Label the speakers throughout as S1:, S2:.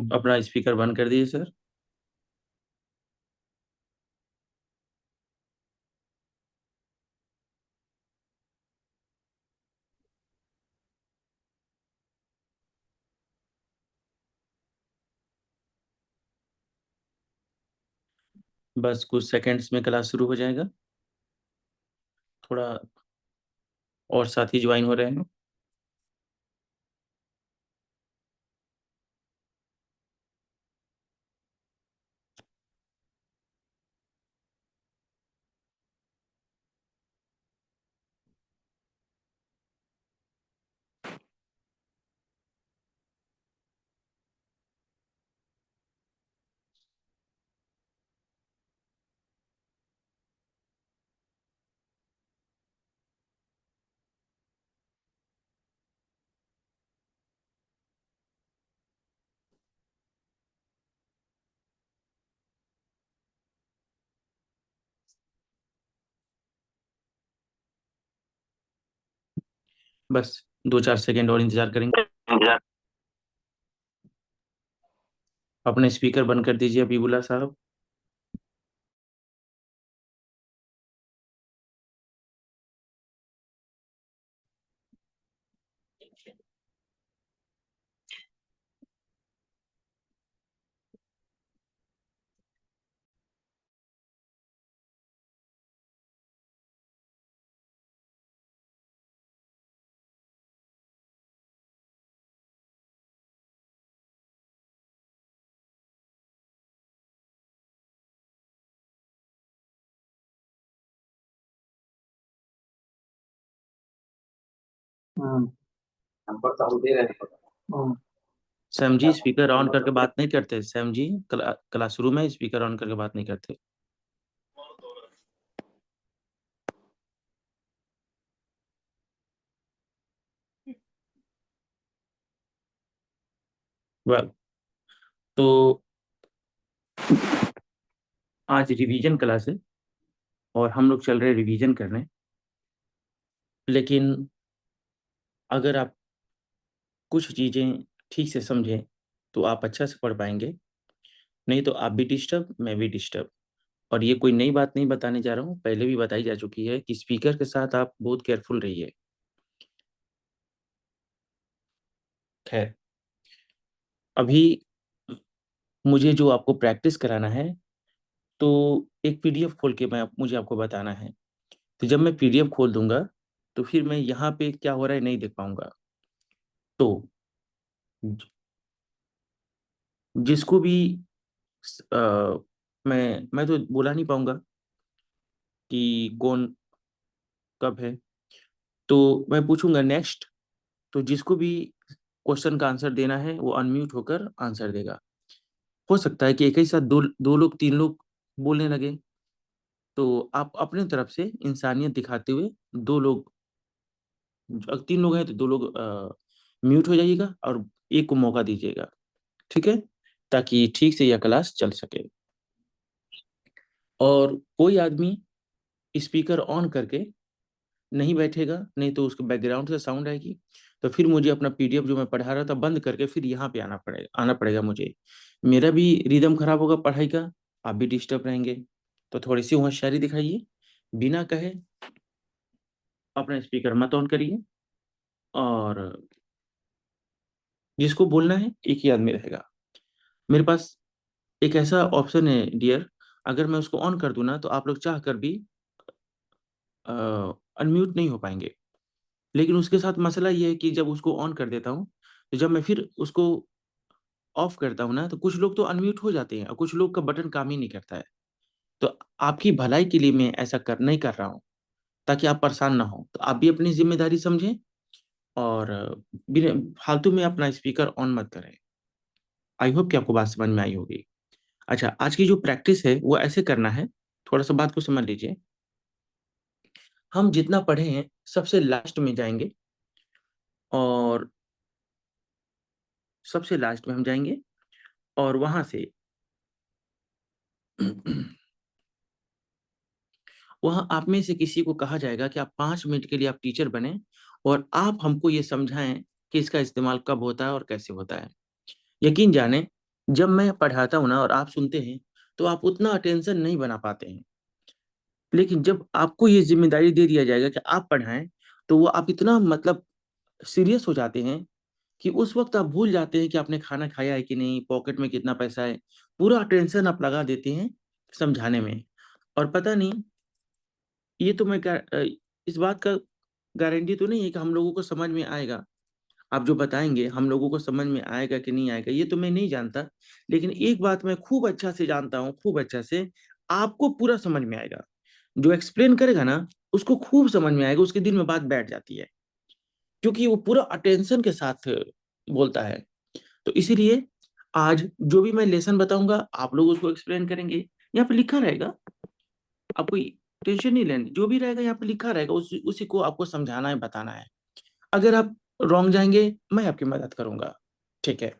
S1: अपना स्पीकर बंद कर दीजिए सर। बस कुछ सेकंड्स में क्लास शुरू हो जाएगा। थोड़ा और साथी ज्वाइन हो रहे हैं। बस 2-4 सेकंड और इंतजार करेंगे। अपने स्पीकर बंद कर दीजिए अबीबुल्ला साहब। नंबर तो दे रहे हैं। सैम जी स्पीकर ऑन करके बात नहीं करते। सैम जी क्लासरूम में स्पीकर ऑन करके बात नहीं करते। वेल, तो आज रिवीजन क्लास है और हम लोग चल रहे रिवीजन करने। लेकिन अगर आप कुछ चीजें ठीक से समझें तो आप अच्छा से पढ़ पाएंगे। नहीं तो आप भी डिस्टर्ब, मैं भी डिस्टर्ब। और ये कोई नई बात नहीं बताने जा रहा हूँ, पहले भी बताई जा चुकी है कि स्पीकर के साथ आप बहुत केयरफुल रहिए। खैर, अभी मुझे जो आपको प्रैक्टिस कराना है, तो एक पीडीएफ खोल के मुझे आपको बताना है। तो जब मैं पीडीएफ खोल दूंगा तो फिर मैं यहाँ पे क्या हो रहा है नहीं देख पाऊंगा। तो जिसको भी आ, मैं तो बोला नहीं पाऊंगा कि कौन कब है। तो मैं पूछूंगा नेक्स्ट। तो जिसको भी क्वेश्चन का आंसर देना है वो अनम्यूट होकर आंसर देगा। हो सकता है कि एक ही साथ दो दो लोग, तीन लोग बोलने लगे। तो आप अपने तरफ से इंसानियत दिखाते हुए दो लोग, अगर तीन लोग हैं तो दो लोग म्यूट हो जाइएगा और एक को मौका दीजिएगा। ठीक है, ताकि ठीक से यह क्लास चल सके। और कोई आदमी स्पीकर ऑन करके नहीं बैठेगा, नहीं तो उसके बैकग्राउंड से साउंड आएगी। तो फिर मुझे अपना पीडीएफ जो मैं पढ़ा रहा था बंद करके फिर यहाँ पे आना पड़ेगा मुझे। मेरा भी रिदम खराब होगा पढ़ाई का, आप भी डिस्टर्ब रहेंगे। तो थोड़ी सी होशियारी दिखाइए। बिना कहे अपना स्पीकर मत ऑन करिए। और जिसको बोलना है एक ही आदमी रहेगा। मेरे पास एक ऐसा ऑप्शन है डियर, अगर मैं उसको ऑन कर दूं ना तो आप लोग चाह कर भी अनम्यूट नहीं हो पाएंगे। लेकिन उसके साथ मसला ये है कि जब उसको ऑन कर देता हूँ तो जब मैं फिर उसको ऑफ करता हूँ ना तो कुछ लोग तो अनम्यूट हो जाते हैं और कुछ लोग का बटन काम ही नहीं करता है। तो आपकी भलाई के लिए मैं ऐसा कर नहीं कर रहा हूँ, ताकि आप परेशान ना हो। तो आप भी अपनी जिम्मेदारी समझें और बिना फालतू में अपना स्पीकर ऑन मत करें। आई होप कि आपको बात समझ में आई होगी। अच्छा, आज की जो प्रैक्टिस है वो ऐसे करना है। थोड़ा सा बात को समझ लीजिए। हम जितना पढ़े हैं सबसे लास्ट में जाएंगे, और सबसे लास्ट में हम जाएंगे और वहां से वहां आप में से किसी को कहा जाएगा कि आप 5 मिनट के लिए आप टीचर बने और आप हमको ये समझाएं कि इसका इस्तेमाल कब होता है और कैसे होता है। यकीन जाने, जब मैं पढ़ाता हूँ ना और आप सुनते हैं, तो आप उतना अटेंशन नहीं बना पाते हैं। लेकिन जब आपको ये ज़िम्मेदारी दे दिया जाएगा कि आप पढ़ाएँ, तो वो आप इतना मतलब सीरियस हो जाते हैं कि उस वक़्त आप भूल जाते हैं कि आपने खाना खाया है कि नहीं, पॉकेट में कितना पैसा है। पूरा अटेंशन आप लगा देते हैं समझाने में। और पता नहीं, ये तो इस बात का गारंटी तो नहीं है कि हम लोगों को समझ में आएगा। आप जो बताएँगे हम लोगों को समझ में आएगा कि नहीं आएगा, ये तो मैं नहीं जानता। लेकिन एक बात मैं खूब अच्छा से जानता हूँ, खूब अच्छा से, आपको पूरा समझ में आएगा। जो एक्सप्लेन करेगा ना, उसको खूब समझ में आएगा, उसके दिल में बात बैठ जाती है, क्योंकि वो पूरा अटेंशन के साथ बोलता है। तो इसीलिए आज जो भी मैं लेसन बताऊँगा, आप लोग उसको एक्सप्लेन करेंगे। यहाँ पे लिखा रहेगा, आप कोई टेंशन नहीं लेनी, जो भी रहेगा यहाँ पे लिखा रहेगा, उसी उसी को आपको समझाना है, बताना है। अगर आप रॉन्ग जाएँगे, मैं आपकी मदद करूँगा। ठीक है?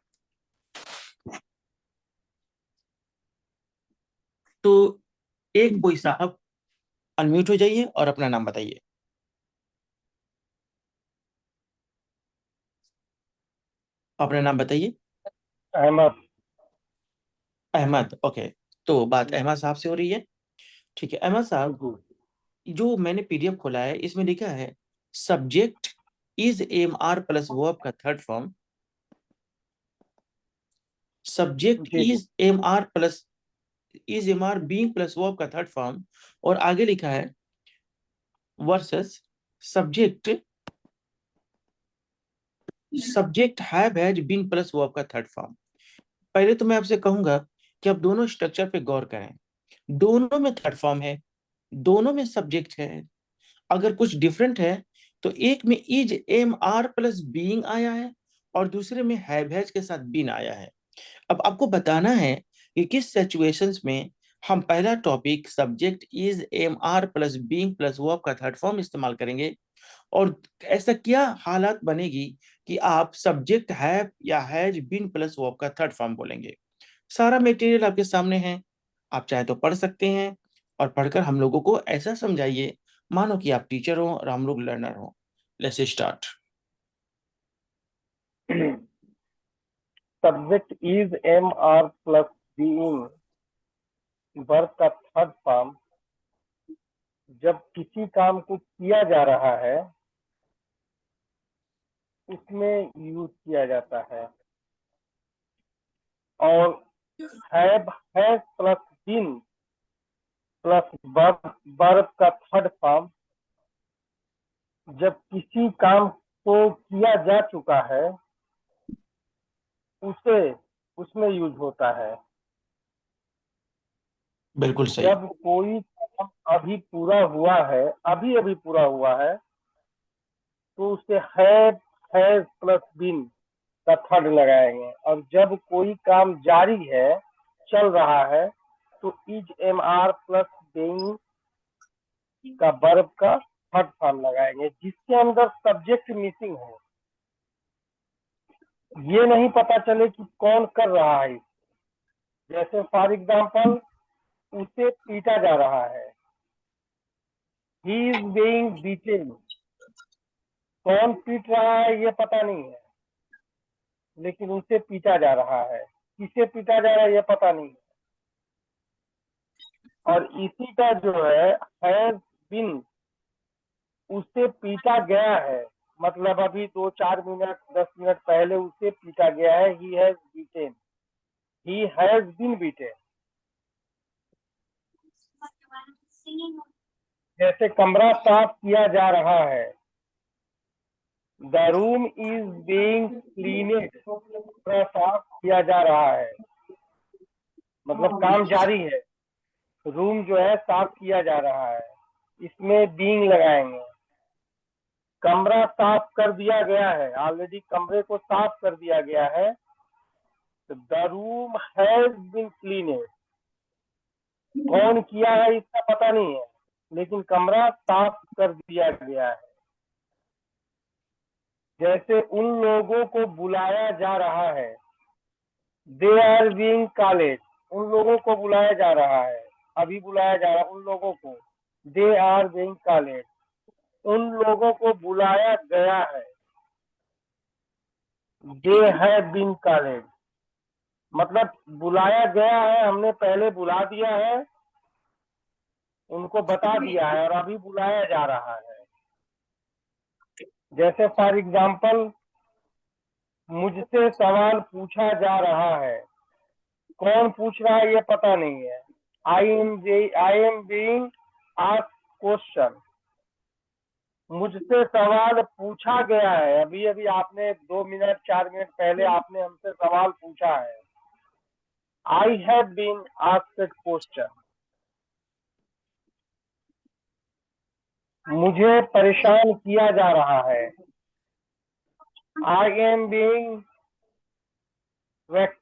S1: तो एक कोई साहब अनम्यूट हो जाइए और अपना नाम बताइए। अपना नाम बताइए।
S2: अहमद।
S1: अहमद, ओके। तो बात अहमद साहब से हो रही है। ठीक है, अहमद साहब,
S2: जी।
S1: जो मैंने पीडीएफ खोला है, इसमें लिखा है subject is am are plus verb का थर्ड फॉर्म। सब्जेक्ट
S2: जी जी।
S1: Is am are being plus verb का थर्ड फॉर्म। और आगे लिखा है versus subject subject has been plus verb का थर्ड फॉर्म। पहले तो मैं आपसे कहूंगा कि आप दोनों स्ट्रक्चर पे गौर करें। दोनों में थर्ड फॉर्म है, दोनों में सब्जेक्ट है। अगर कुछ डिफरेंट है, तो एक में is am are plus being आया है और दूसरे में हैव के साथ बीन आया है। अब आपको बताना है कि किस सिचुएशंस में हम पहला topic subject is am are plus being plus verb का थर्ड फॉर्म इस्तेमाल करेंगे, और ऐसा क्या हालात बनेगी कि आप सब्जेक्ट हैव या हैज बीन प्लस वर्ब का थर्ड फॉर्म बोलेंगे। सारा मटेरियल आपके सामने है, आप चाहे तो पढ़ सकते हैं, और पढ़कर हम लोगों को ऐसा समझाइए मानो कि आप टीचर हो और हम लोग लर्नर हो। Let's start.
S2: Subject is am are plus being verb का थर्ड फॉर्म जब किसी काम को किया जा रहा है उसमें यूज किया जाता है। और have has plus been plus verb verb का थर्ड फॉर्म जब किसी काम को किया जा चुका है उसे उसमें यूज होता है।
S1: बिल्कुल सही।
S2: जब कोई काम अभी अभी पूरा हुआ है तो उसे हैज प्लस बीन का थर्ड लगाएंगे। और जब कोई काम जारी है, चल रहा है, तो is am are plus being का वर्ब का थर्ड फॉर्म लगाएंगे जिसके अंदर सब्जेक्ट मिसिंग हो। ये नहीं पता चले कि कौन कर रहा है। जैसे फॉर एग्जाम्पल, उसे पीटा जा रहा है, ही इज बीइंग बीटेन। कौन पीट रहा है ये पता नहीं है, लेकिन उसे पीटा जा रहा है। किसे पीटा जा रहा है ये पता नहीं है। और इसी का जो है बिन, उसे पीटा गया है, मतलब अभी 2-4 मिनट 10 मिनट पहले उसे पीटा गया है। He has beaten, he has been beaten. जैसे कमरा साफ किया जा रहा है, the room is being cleaned. कमरा साफ किया जा रहा है, मतलब काम जारी है, रूम जो है साफ किया जा रहा है, इसमें बीइंग लगाएंगे। कमरा साफ कर दिया गया है, ऑलरेडी कमरे को साफ कर दिया गया है, तो द रूम हैज बीन क्लीनेड। कौन किया है इसका पता नहीं है, लेकिन कमरा साफ कर दिया गया है। जैसे उन लोगों को बुलाया जा रहा है, दे आर बीइंग कॉलेज। उन लोगों को बुलाया जा रहा है, अभी बुलाया जा रहा है उन लोगों को, दे आर बीइंग कॉलेज। उन लोगों को बुलाया गया है, दे हैव बीन कॉल्ड, मतलब बुलाया गया है, हमने पहले बुला दिया है, उनको बता दिया है और अभी बुलाया जा रहा है। जैसे फॉर एग्जाम्पल, मुझसे सवाल पूछा जा रहा है, कौन पूछ रहा है ये पता नहीं है। I am being asked question, मुझसे सवाल पूछा गया है, अभी अभी आपने 2 मिनट 4 मिनट पहले आपने हमसे सवाल पूछा है। I have been asked question, मुझे परेशान किया जा रहा है। आई एम बीइंग वेक्स,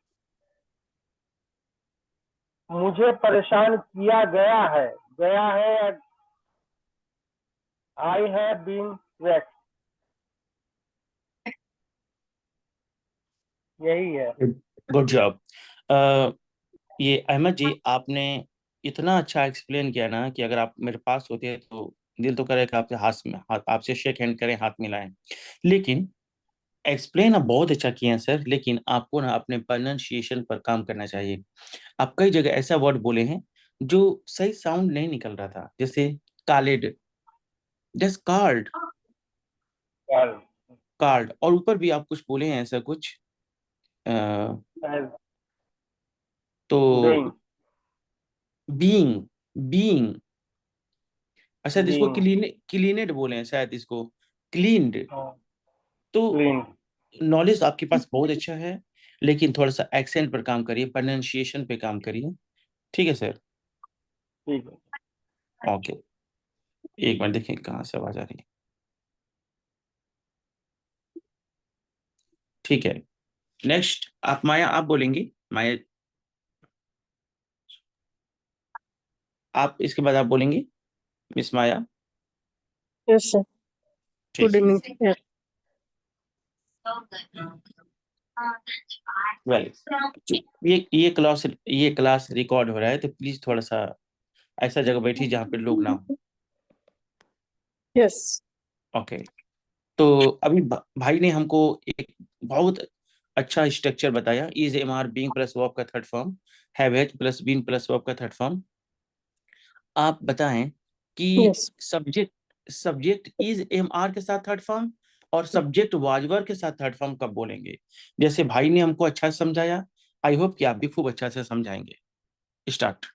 S2: मुझे परेशान किया गया है, गया है, आई हैव बीन वेक्स, यही है।
S1: Good job. ये अहमद जी, आपने इतना अच्छा एक्सप्लेन किया ना कि अगर आप मेरे पास होते तो दिल तो करे कि आपसे आपसे शेक हैंड करें, हाथ मिलाएं। लेकिन एक्सप्लेन आप बहुत अच्छा किए हैं सर, लेकिन आपको ना अपने प्रोनाउंसिएशन पर काम करना चाहिए। आप कई जगह ऐसा वर्ड बोले हैं जो सही साउंड नहीं निकल रहा था, जैसे कालेड, जस्ट कार्ड, कार्ड, और ऊपर भी आप कुछ बोले हैं ऐसा कुछ। अ, तो
S2: बीइंग,
S1: बीइंग, बीइंग, अच्छा इसको
S2: बीइंग,
S1: क्लीनेड बोले हैं शायद, इसको क्लीन्ड। तो
S2: क्लीन,
S1: नॉलेज आपके पास बहुत अच्छा है, लेकिन थोड़ा सा एक्सेंट पर काम करिए, प्रोनाउंसिएशन पे काम करिए। ठीक है सर।
S2: ठीक है।
S1: ओके, एक मिनट देखें कहाँ से आवाज आ रही है। ठीक है, नेक्स्ट आप माया, आप बोलेंगी माया, आप इसके बाद आप बोलेंगी मिस माया।
S3: Yes, sir. Good
S1: ठीक,
S3: evening. Yes.
S1: वेल, ये क्लास रिकॉर्ड हो रहा है, तो प्लीज थोड़ा सा ऐसा जगह बैठिए जहाँ पे लोग ना हो।
S3: Yes.
S1: ओके, तो अभी भाई ने हमको एक बहुत अच्छा स्ट्रक्चर बताया, is am are being plus verb का third form, have has plus been plus verb का थर्ड फॉर्म। आप बताएं कि
S3: Yes.
S1: Subject subject is am are के साथ थर्ड फॉर्म और सब्जेक्ट वाजवर के साथ थर्ड फॉर्म कब बोलेंगे। जैसे भाई ने हमको अच्छा से समझाया, आई होप कि आप भी खूब अच्छा से समझाएंगे। स्टार्ट।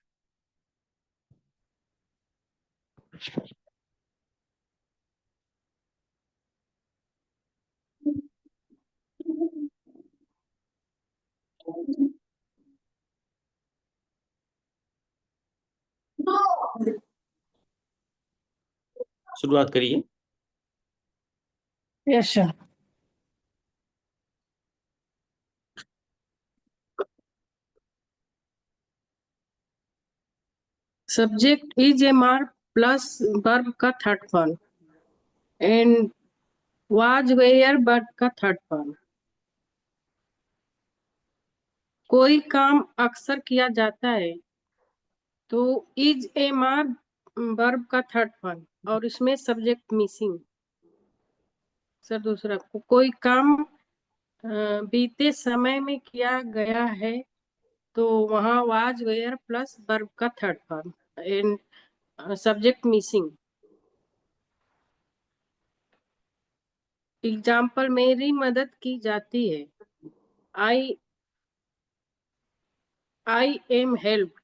S1: शुरुआत करिए।
S3: Yes, sir. Subject is a mark plus verb का third form and was where verb का third form। कोई काम अक्सर किया जाता है तो is a mark verb का थर्ड फॉर्म और इसमें सब्जेक्ट मिसिंग। सर दूसरा, कोई काम बीते समय में किया गया है तो वहाँ वाज वेयर प्लस वर्ब का third form and subject missing. Example, मेरी मदद की जाती है, आई आई एम हेल्प्ड।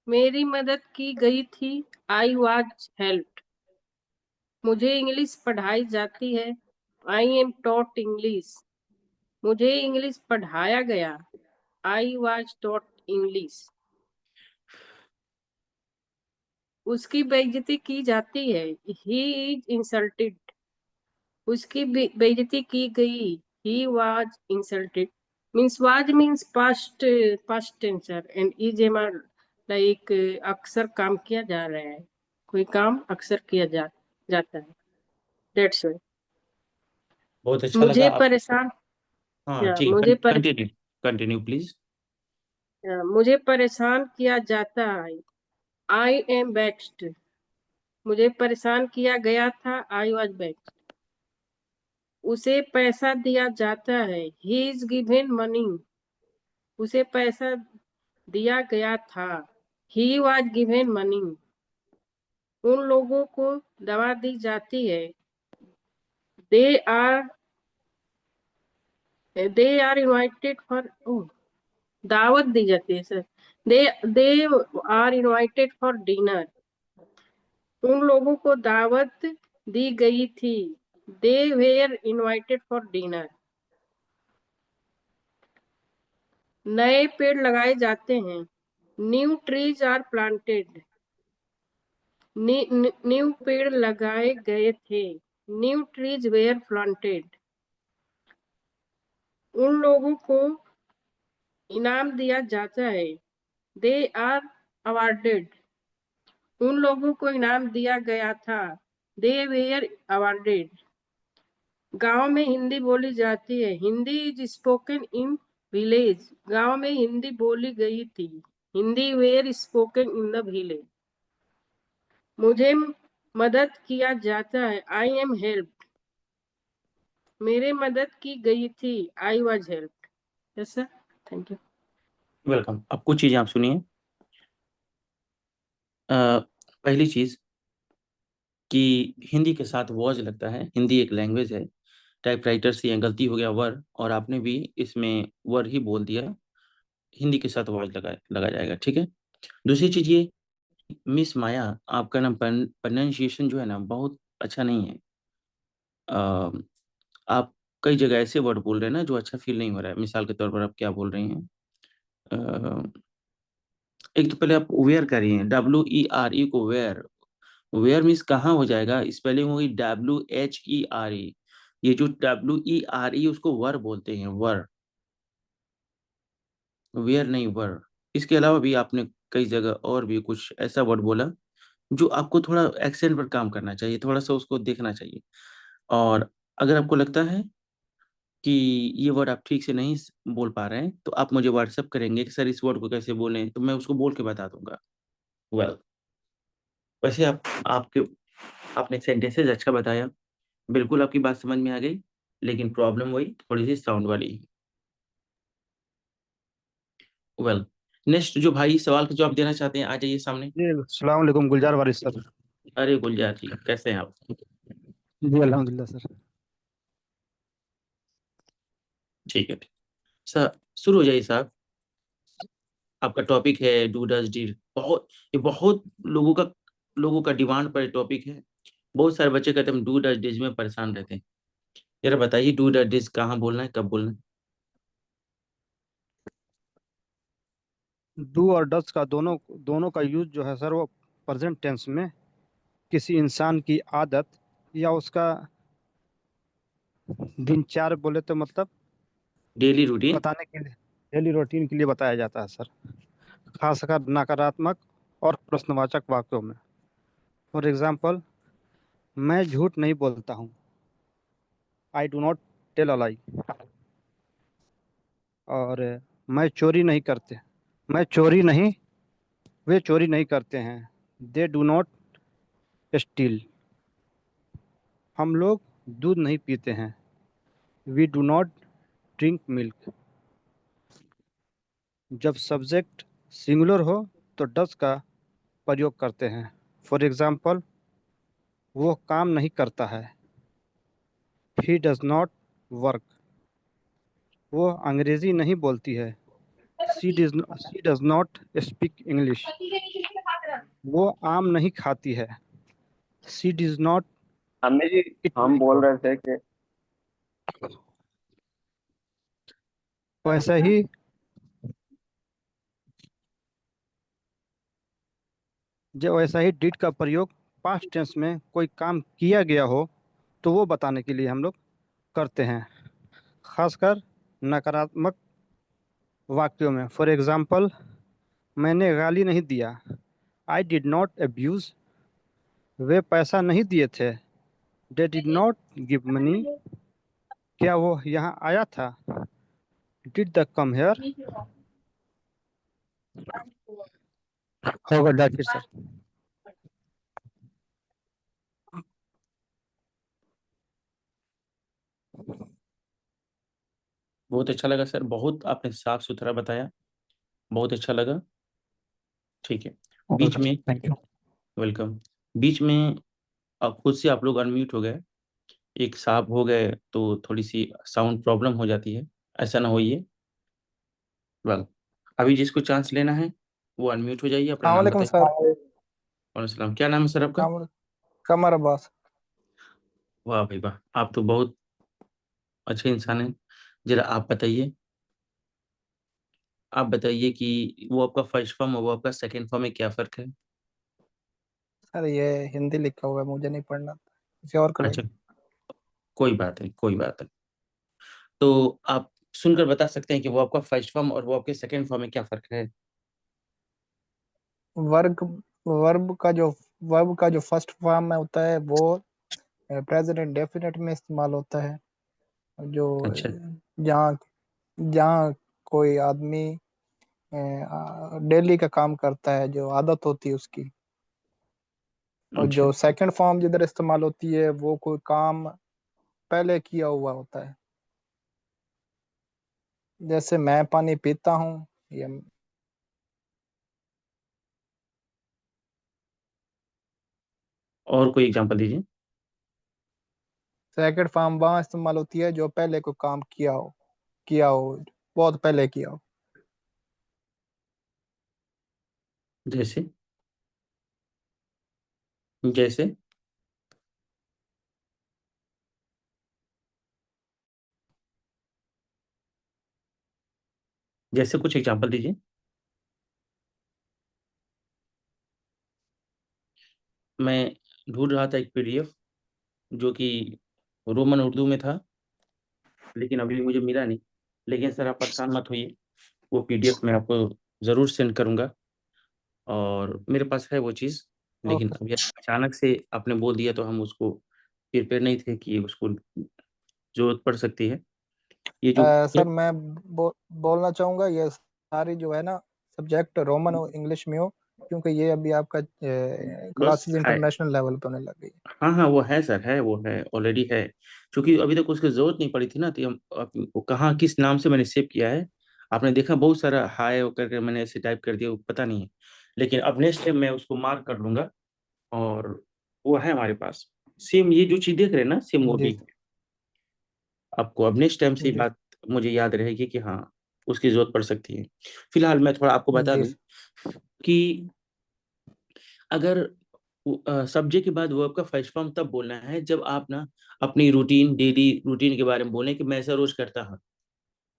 S3: मेरी मदद की गई थी, आई वाज हेल्प्ड। मुझे इंग्लिश पढ़ाई जाती है, आई एम टॉट इंग्लिश। मुझे इंग्लिश पढ़ाया गया, आई वाज टॉट इंग्लिश। उसकी बेइज्जती की जाती है, ही इज इंसल्टेड। उसकी बेइज्जती की गई, he was insulted. Means was means past tense and is am are like अक्सर काम किया जा रहा है, कोई काम अक्सर किया जाता है। दैट्स व्हाई
S1: बहुत अच्छा लगा
S3: मुझे
S1: आप।
S3: परेशान,
S1: हाँ
S3: या
S1: ठीक है, कंटिन्यू, कंटिन्यू प्लीज।
S3: मुझे परेशान किया जाता है, आई एम वेक्स्ड। मुझे परेशान किया गया था, आई वाज वेक्स्ड। उसे पैसा दिया जाता है, ही इज गिवन मनी। उसे पैसा दिया गया था, ही वॉज गिवन मनी। उन लोगों को दवा दी जाती है, दे आर इनवाइटेड फॉर, दावत दी जाती है sir. They are invited for dinner. उन लोगों को दावत दी गई थी, they were invited for dinner. नए पेड़ लगाए जाते हैं, new trees are planted. New पेड़ लगाए गए थे, न्यू ट्रीज वेयर प्लांटेड। उन लोगों को इनाम दिया जाता है, दे आर अवार्डेड। उन लोगों को इनाम दिया गया था, दे वेयर अवार्डेड। गांव में हिंदी बोली जाती है, Hindi is spoken in village. गांव में हिंदी बोली गई थी, Hindi were spoken in the village. मुझे मदद किया जाता है, आई एम हेल्प। मेरे मदद की गई थी, I was help. Yes sir, thank you.
S1: Welcome. अब कुछ चीज़ें आप सुनिए। पहली चीज़ कि हिंदी के साथ वॉज लगता है, हिंदी एक लैंग्वेज है। टाइपराइटर से ये गलती हो गया वर, और आपने भी इसमें वर ही बोल दिया। हिंदी के साथ वॉज लगा जाएगा, ठीक है। दूसरी चीज़ ये, मिस माया, आपका ना प्रोनाउंसिएशन जो है ना बहुत अच्छा नहीं है। अ, आप कई जगह ऐसे वर्ड बोल रहे हैं ना जो अच्छा फील नहीं हो रहा है। मिसाल के तौर पर आप क्या बोल रही हैं? अ, एक तो पहले आप वेयर करिए, WERE को वेयर। वेयर मीन्स कहाँ हो जाएगा, स्पेलिंग होगी WHERE। ये जो WERE उसको वर बोलते हैं, वर, वेयर नहीं, वर। इसके अलावा भी आपने कई जगह और भी कुछ ऐसा वर्ड बोला जो आपको थोड़ा एक्सेंट पर काम करना चाहिए, थोड़ा सा उसको देखना चाहिए। और अगर आपको लगता है कि ये वर्ड आप ठीक से नहीं बोल पा रहे हैं, तो आप मुझे व्हाट्सएप करेंगे कि सर इस वर्ड को कैसे बोलें, तो मैं उसको बोल के बता दूंगा। वेल, वैसे आपके आपने सेंटेंसेस अच्छा बताया, बिल्कुल आपकी बात समझ में आ गई, लेकिन प्रॉब्लम वही थोड़ी सी साउंड वाली। वेल, नेक्स्ट जो भाई सवाल का जवाब देना चाहते हैं, आ जाइए सामने।
S4: जी अस्सलाम वालेकुम, गुलजार वारिस सर।
S1: अरे गुलजार जी, कैसे हैं आप?
S4: जी अल्हम्दुलिल्लाह सर।
S1: ठीक है, ठीक। सर शुरू हो जाइए साहब। आपका टॉपिक है डू डज डिड। ये बहुत लोगों का डिमांड पर टॉपिक है। बहुत सारे बच्चे कहते हैं हम डू डज डिज में परेशान रहते हैं। जरा बताइए डू डज डिज कहाँ बोलना है, कब बोलना है?
S4: डू और डज का दोनों दोनों का यूज जो है सर, वो प्रेजेंट टेंस में किसी इंसान की आदत या उसका दिनचर्या बोले तो मतलब
S1: डेली रूटीन।
S4: बताने के लिए, डेली रूटीन के लिए बताया जाता है सर, खासकर नकारात्मक और प्रश्नवाचक वाक्यों में। फॉर एग्जाम्पल, मैं झूठ नहीं बोलता हूँ, I do not tell a lie. और मैं चोरी नहीं, वे चोरी नहीं करते हैं, दे डू नॉट स्टील। हम लोग दूध नहीं पीते हैं, we do not drink milk. जब सब्जेक्ट सिंगुलर हो तो डज का प्रयोग करते हैं। फॉर एग्जाम्पल, वो काम नहीं करता है, ही डज नॉट वर्क। वो अंग्रेजी नहीं बोलती है, she does not speak English. वो आम नहीं खाती है, शी डज नॉट
S2: अम्मी जी,
S4: इट
S2: हम
S4: मैंगो।
S2: बोल रहे थे कि
S4: वैसा ही वैसा ही डिड का प्रयोग पास्ट टेंस में कोई काम किया गया हो तो वो बताने के लिए हम लोग करते हैं, खासकर नकारात्मक वाक्यों में। फॉर एग्जाम्पल, मैंने गाली नहीं दिया, आई डिड नॉट अब्यूज। वे पैसा नहीं दिए थे, they did not give money. क्या वो यहाँ आया था, डिड द कम हेयर। होगा डर फिर सर।
S1: बहुत अच्छा लगा सर, बहुत आपने साफ-सुथरा बताया, बहुत अच्छा लगा। ठीक है। बीच में
S4: थैंक यू।
S1: वेलकम। बीच में खुद से आप लोग अनम्यूट हो गए, एक साहब हो गए तो थोड़ी-सी साउंड प्रॉब्लम हो जाती है, ऐसा ना होइए। वेल, अभी जिसको चांस लेना है, वो अनम्यूट हो जाइए, अपना नाम
S5: सलामकुम
S1: बताइए।
S5: सर।
S1: वालेकुम सलाम, क्या नाम है सर आपका?
S5: कमर अब्बास।
S1: वाह भाई वाह! आप तो बहुत अच्छे इंसान हैं। ज़रा आप बताइए कि वो आपका फर्स्ट फॉर्म और वो आपका सेकंड फॉर्म में क्या फ़र्क है?
S5: सर ये हिंदी लिखा हुआ है, मुझे नहीं पढ़ना, किसी और को
S1: अच्छा,
S5: भेज।
S1: कोई बात नहीं, कोई बात नहीं। तो आप सुनकर बता सकते हैं कि वो आपका फर्स्ट फॉर्म और वो आपके सेकंड फॉर्म में क्या फ़र्क है?
S5: वर्ग वर्ब का जो फर्स्ट फॉर्म में होता है वो प्रेजेंट इंडेफिनिट में इस्तेमाल होता है। जो
S1: अच्छा,
S5: जहाँ जहाँ कोई आदमी डेली का काम करता है, जो आदत होती है उसकी। और
S1: अच्छा,
S5: जो सेकंड फॉर्म जिधर इस्तेमाल होती है वो कोई काम पहले किया हुआ होता है। जैसे मैं पानी पीता हूँ, ये
S1: और कोई एग्ज़ाम्पल दीजिए।
S5: सेकंड फॉर्म वहाँ इस्तेमाल होती है जो पहले कोई काम किया हो, बहुत पहले किया हो।
S1: जैसे? जैसे? जैसे कुछ एग्ज़ाम्पल दीजिए। मैं ढूँढ रहा था एक पीडीएफ जो कि रोमन उर्दू में था, लेकिन अभी मुझे मिला नहीं। लेकिन सर आप परेशान मत होइए, वो पीडीएफ मैं आपको ज़रूर सेंड करूँगा और मेरे पास है वो चीज़। लेकिन
S5: ओके।
S1: अभी अचानक से आपने बोल दिया तो हम उसको प्रिपेयर नहीं थे कि उसको ज़रूरत पड़ सकती है। ये जो
S5: सर मैं बोलना चाहूँगा, ये सारी जो है ना सब्जेक्ट रोमन और इंग्लिश में हो, क्योंकि ये अभी आपका
S1: बस
S5: क्लासेस
S1: है।
S5: इंटरनेशनल लेवल पे होने लग गई है।
S1: हाँ, हाँ, वो है सर, है, वो है, ऑलरेडी है। चूँकि अभी तक उसकी ज़रूरत नहीं पड़ी थी ना, तो हम वो कहाँ किस नाम से मैंने सेव किया है, आपने देखा बहुत सारा हाय वो करके मैंने ऐसे टाइप कर दिया, वो पता नहीं है। लेकिन अब नेक्स्ट टाइम मैं उसको मार्क कर लूँगा और वो है हमारे पास। सेम ये जो चीज़ देख रहे हैं ना, सेम वो
S5: जी
S1: भी है। आपको अब नेक्स्ट टाइम से ये
S5: जी
S1: बात मुझे याद रहेगी कि हाँ, उसकी ज़रूरत पड़ सकती है। फिलहाल मैं थोड़ा आपको बता
S5: जी
S1: दूँ कि अगर सब्जेक्ट के बाद वर्ब का फर्स्ट फॉर्म तब बोलना है जब आप ना अपनी रूटीन, डेली रूटीन के बारे में बोलें कि मैं ऐसा रोज़ करता हूँ।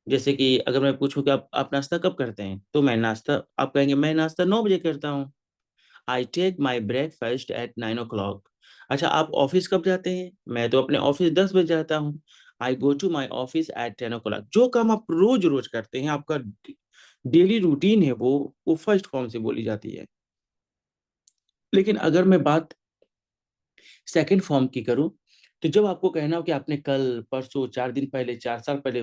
S1: जैसे कि अगर मैं पूछूँ कि आप नाश्ता कब करते हैं? तो मैं नाश्ता आप कहेंगे मैं नाश्ता 9 बजे करता हूँ। I take my breakfast at 9 o'clock। अच्छा, आप ऑफ़िस कब जाते हैं? मैं तो अपने ऑफ़िस 10 बजे जाता हूँ। I go to my office at 10 o'clock। जो काम आप रोज़-रोज़ करते हैं, आपका डेली रूटीन है वो फर्स्ट फॉर्म से बोली जाती है। लेकिन अगर मैं बात सेकंड फॉर्म की करूँ, तो जब आपको कहना हो कि आपने कल, परसों, 4 दिन पहले, 4 साल पहले,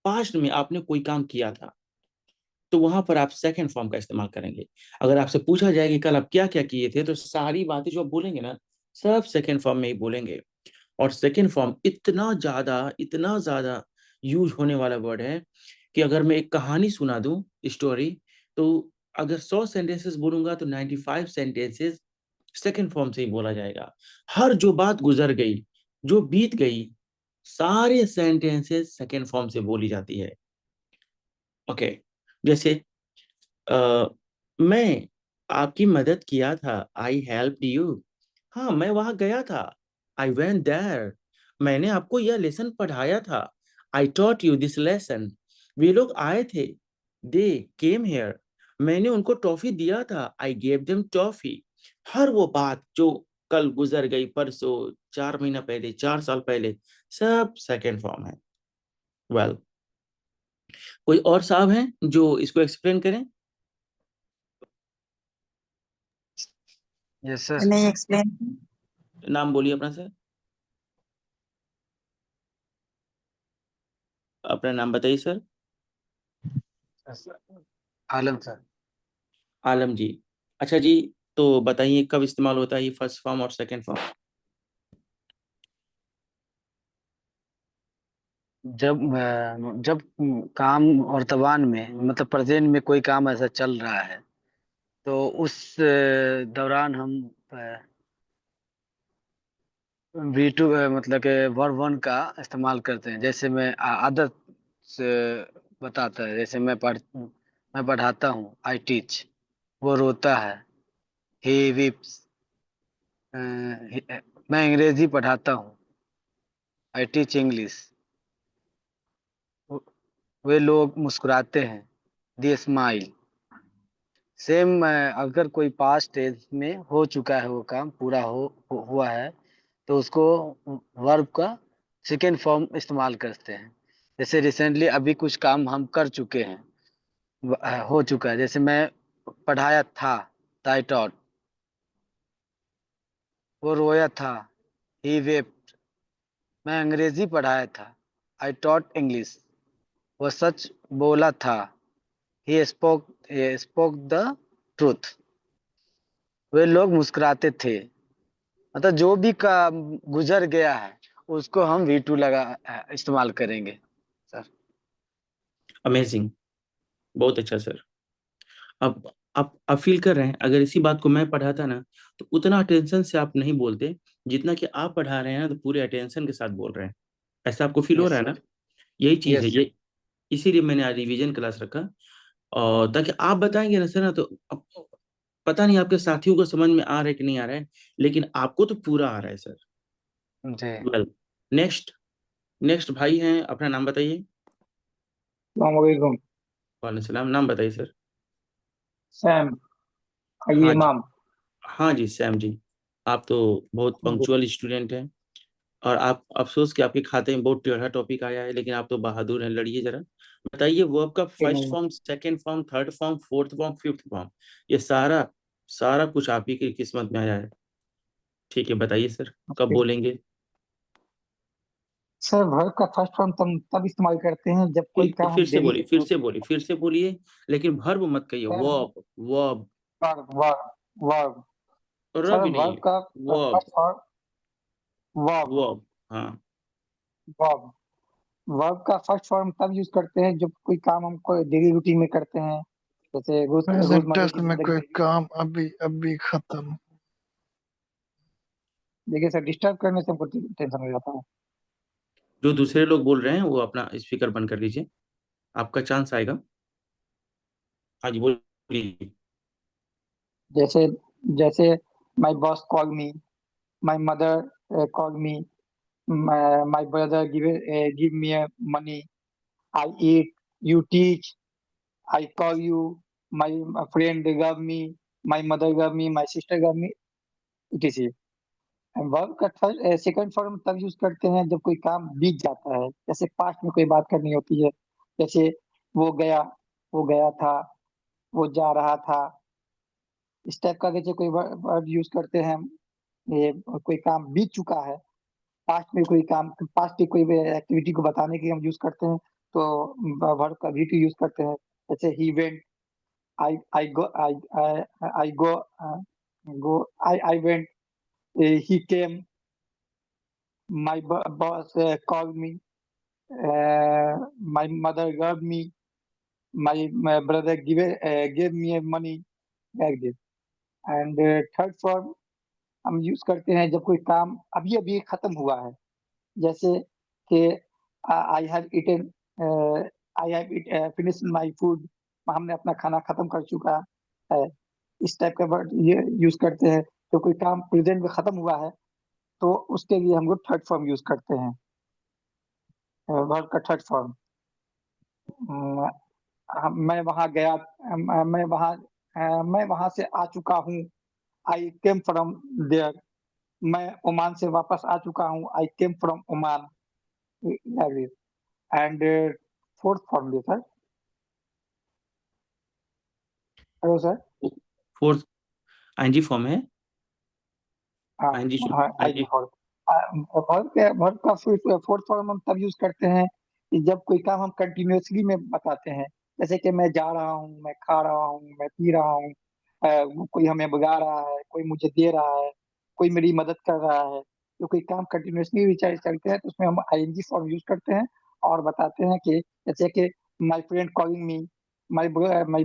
S1: पास्ट में आपने कोई काम किया था, तो वहाँ पर आप सेकंड फॉर्म का इस्तेमाल करेंगे। अगर आपसे पूछा जाए कि कल आप क्या-क्या किए थे, तो सारी बातें जो आप बोलेंगे ना, सब सेकंड फॉर्म में ही बोलेंगे। और सेकंड फॉर्म इतना ज़्यादा यूज़ होने वाला वर्ड है कि अगर मैं एक कहानी सुना दूँ, स्टोरी, तो अगर 100 सेंटेंसेस बोलूँगा तो 95 सेंटेंसेस सेकंड फॉर्म से ही बोला जाएगा। हर जो बात गुज़र गई, जो बीत गई, सारे सेंटेंसेस सेकंड फॉर्म से बोली जाती है। ओके, जैसे अ, मैं आपकी मदद किया था, आई हेल्प्ड यू। हाँ, मैं वहाँ गया था, आई वेंट देयर। मैंने आपको यह लेसन पढ़ाया था, I taught you this lesson. वे लोग आए थे, दे केम हियर। मैंने उनको टॉफ़ी दिया था, आई गेव देम टॉफ़ी। हर वो बात जो कल गुज़र गई, परसों, 4 महीना पहले, 4 साल पहले, सब सेकंड फॉर्म है। वेल, कोई और साहब हैं जो इसको एक्सप्लेन करें?
S4: Yes sir.
S6: Can I explain?
S1: नाम बोलिए अपना सर। अपना नाम बताइए सर।
S4: आलम सर।
S1: आलम जी। अच्छा जी, तो बताइए कब इस्तेमाल होता है ये फर्स्ट फॉर्म और सेकंड फॉर्म?
S6: जब काम वर्तमान में मतलब प्रेजेंट में कोई काम ऐसा चल रहा है तो उस दौरान हम V2 मतलब के वर्ब वन का इस्तेमाल करते हैं। जैसे मैं आदत से बताता है, जैसे मैं पढ़ाता हूँ, आई टीच। वो रोता है, ही वीप्स। मैं अंग्रेजी पढ़ाता हूँ, आई टीच इंग्लिश। वे लोग मुस्कुराते हैं, दे स्माइल। सेम अगर कोई पास्ट टेंस में हो चुका है, वो काम पूरा हुआ है, तो उसको वर्ब का सेकेंड फॉर्म इस्तेमाल करते हैं। जैसे रिसेंटली अभी कुछ काम हम कर चुके हैं, हो चुका है। जैसे मैं पढ़ाया था, आई टॉट। वो रोया था, ही वेप्ट। मैं अंग्रेजी पढ़ाया था, आई टॉट इंग्लिश। वो सच बोला था, he spoke द ट्रूथ। वे लोग मुस्कुराते थे। मतलब जो भी का गुजर गया है उसको हम V2 इस्तेमाल करेंगे सर।
S1: अमेजिंग, बहुत अच्छा सर। अब आप फील कर रहे हैं, अगर इसी बात को मैं पढ़ाता ना तो उतना अटेंशन से आप नहीं बोलते जितना कि आप पढ़ा रहे हैं ना, तो पूरे अटेंशन के साथ बोल रहे हैं। ऐसा आपको फील हो
S6: यस
S1: रहा है ना?
S6: सर।
S1: यही चीज है
S6: यस।
S1: ये। इसीलिए मैंने आज रिवीजन क्लास रखा, और ताकि आप बताएंगे ना सर ना, तो पता नहीं आपके साथियों को समझ में आ रहा है कि नहीं आ रहा है, लेकिन आपको तो पूरा आ रहा है सर।
S6: जी।
S1: वेल, नेक्स्ट नेक्स्ट भाई हैं, अपना नाम बताइए।
S2: अस्सलामुअलैकुम।
S1: वालेकुम सलाम, नाम बताइए सर।
S2: सैम। ये
S1: हाँ जी,
S2: नाम।
S1: हाँ जी सैम जी। आप तो बहुत पंक्चुअल स्टूडेंट हैं, और आप अफसोस कि आपके खाते में बहुत टेढ़ा टॉपिक आया है, लेकिन आप तो बहादुर हैं। लड़िए जरा, बताइए वर्ब का फर्स्ट
S2: नहीं,
S1: form, second form, third form, fourth form, fifth form, ये सारा सारा कुछ आप ही की किस्मत में आया है। ठीक है, बताइए सर, कब बोलेंगे?
S5: सर वर्ब का फर्स्ट फॉर्म तब इस्तेमाल करते हैं जब कोई
S1: फिर
S5: काम
S1: फिर
S5: हम
S1: से
S5: डेली।
S1: बोलिए, फिर से बोलिए, फिर से बोलिए, लेकिन वर्ब मत कहिए,
S5: sir
S1: verb. Verb,
S5: verb verb verb.
S1: रब
S5: सर
S1: भी नहीं,
S5: वर्ब का
S1: verb.
S5: First form verb
S1: verb, हाँ।
S5: वर्ब। वर्ब का फर्स्ट फॉर्म तब यूज करते हैं जब कोई काम हमको डेली रूटीन में करते हैं, जैसे
S7: प्रेजेंट
S5: रोजमर्रा
S7: टेंस
S5: की
S7: में
S5: जिंदगी
S7: कोई
S5: में।
S7: काम अभी अभी खत्म।
S5: देखिए सर, डिस्टर्ब करने से हमको टेंशन हो जाता है।
S1: जो दूसरे लोग बोल रहे हैं वो अपना स्पीकर बंद कर लीजिए, आपका चांस आएगा। हाँ जी, बोलिए।
S5: जैसे जैसे my boss call me, my mother call me, my brother give me money, I eat, you teach, I call you, my friend gave me, my mother gave me, my sister gave me, etc. Verb का second form तब use करते हैं जब कोई काम बीत जाता है, जैसे पास्ट में कोई बात करनी होती है, जैसे वो गया, वो गया था, वो जा रहा था। इस टाइप का जैसे कोई वर्ड यूज करते हैं, ये कोई काम बीत चुका है, पास्ट में कोई काम, पास्ट की कोई एक्टिविटी को बताने के लिए हम यूज करते हैं, तो वर्ब का भी यूज करते हैं। जैसे he went, I go, I go, go, I went, he came, my boss called me, my mother gave me, my brother gave me money, like this. And third form हम use करते हैं जब कोई काम अभी अभी खत्म हुआ है, जैसे कि I have eaten, I have finish my food, हमने अपना खाना खत्म कर चुका है। इस टाइप का वर्ड ये यूज करते हैं। तो कोई काम प्रेजेंट में खत्म हुआ है तो उसके लिए हम लोग थर्ड फॉर्म यूज करते हैं, वर्ब का थर्ड फॉर्म। मैं वहां गया, मैं वहां से आ चुका हूँ, आई केम फ्रॉम देयर। मैं ओमान से वापस आ चुका हूँ, I came from Oman. And fourth form भी sir. Hello sir.
S1: Fourth ING form है।
S5: हाँ
S1: आईएनजी शुरू,
S5: हाँ, आईजी
S1: आईएनजी।
S5: फॉर्म। वर्ब का फोर्थ फॉर्म हम तब यूज करते हैं कि जब कोई काम हम कंटिन्यूअसली में बताते हैं, जैसे कि मैं जा रहा हूँ, मैं खा रहा हूँ, मैं पी रहा हूँ, कोई हमें भगा रहा है, कोई मुझे दे रहा है, कोई मेरी मदद कर रहा है। तो कोई काम कंटिन्यूअसली चलते हैं तो उसमें हम आईएनजी फॉर्म यूज करते हैं। और बताते हैं कि जैसे कि my friend calling me, my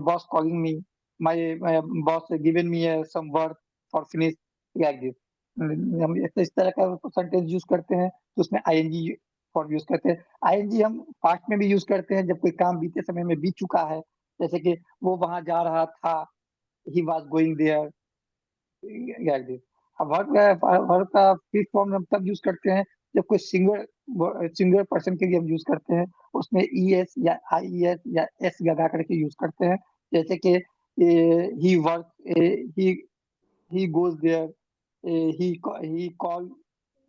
S5: boss calling me, my boss given me some work for finish, like this. हम इस तरह का सेंटेंस यूज करते हैं, तो उसमें आईएनजी फॉर्म यूज करते हैं। आईएनजी हम पास्ट में भी यूज करते हैं जब कोई काम बीते समय में बीत चुका है, जैसे कि वो वहां जा रहा था, he was going there, like this. अब वर्ब का फिफ्थ फॉर्म हम तब यूज करते हैं जब कोई सिंगल पर्सन के लिए हम यूज करते हैं, उसमें ई एस या आई एस या एस लगा करके यूज करते हैं, जैसे कि he work, he he goes there, he called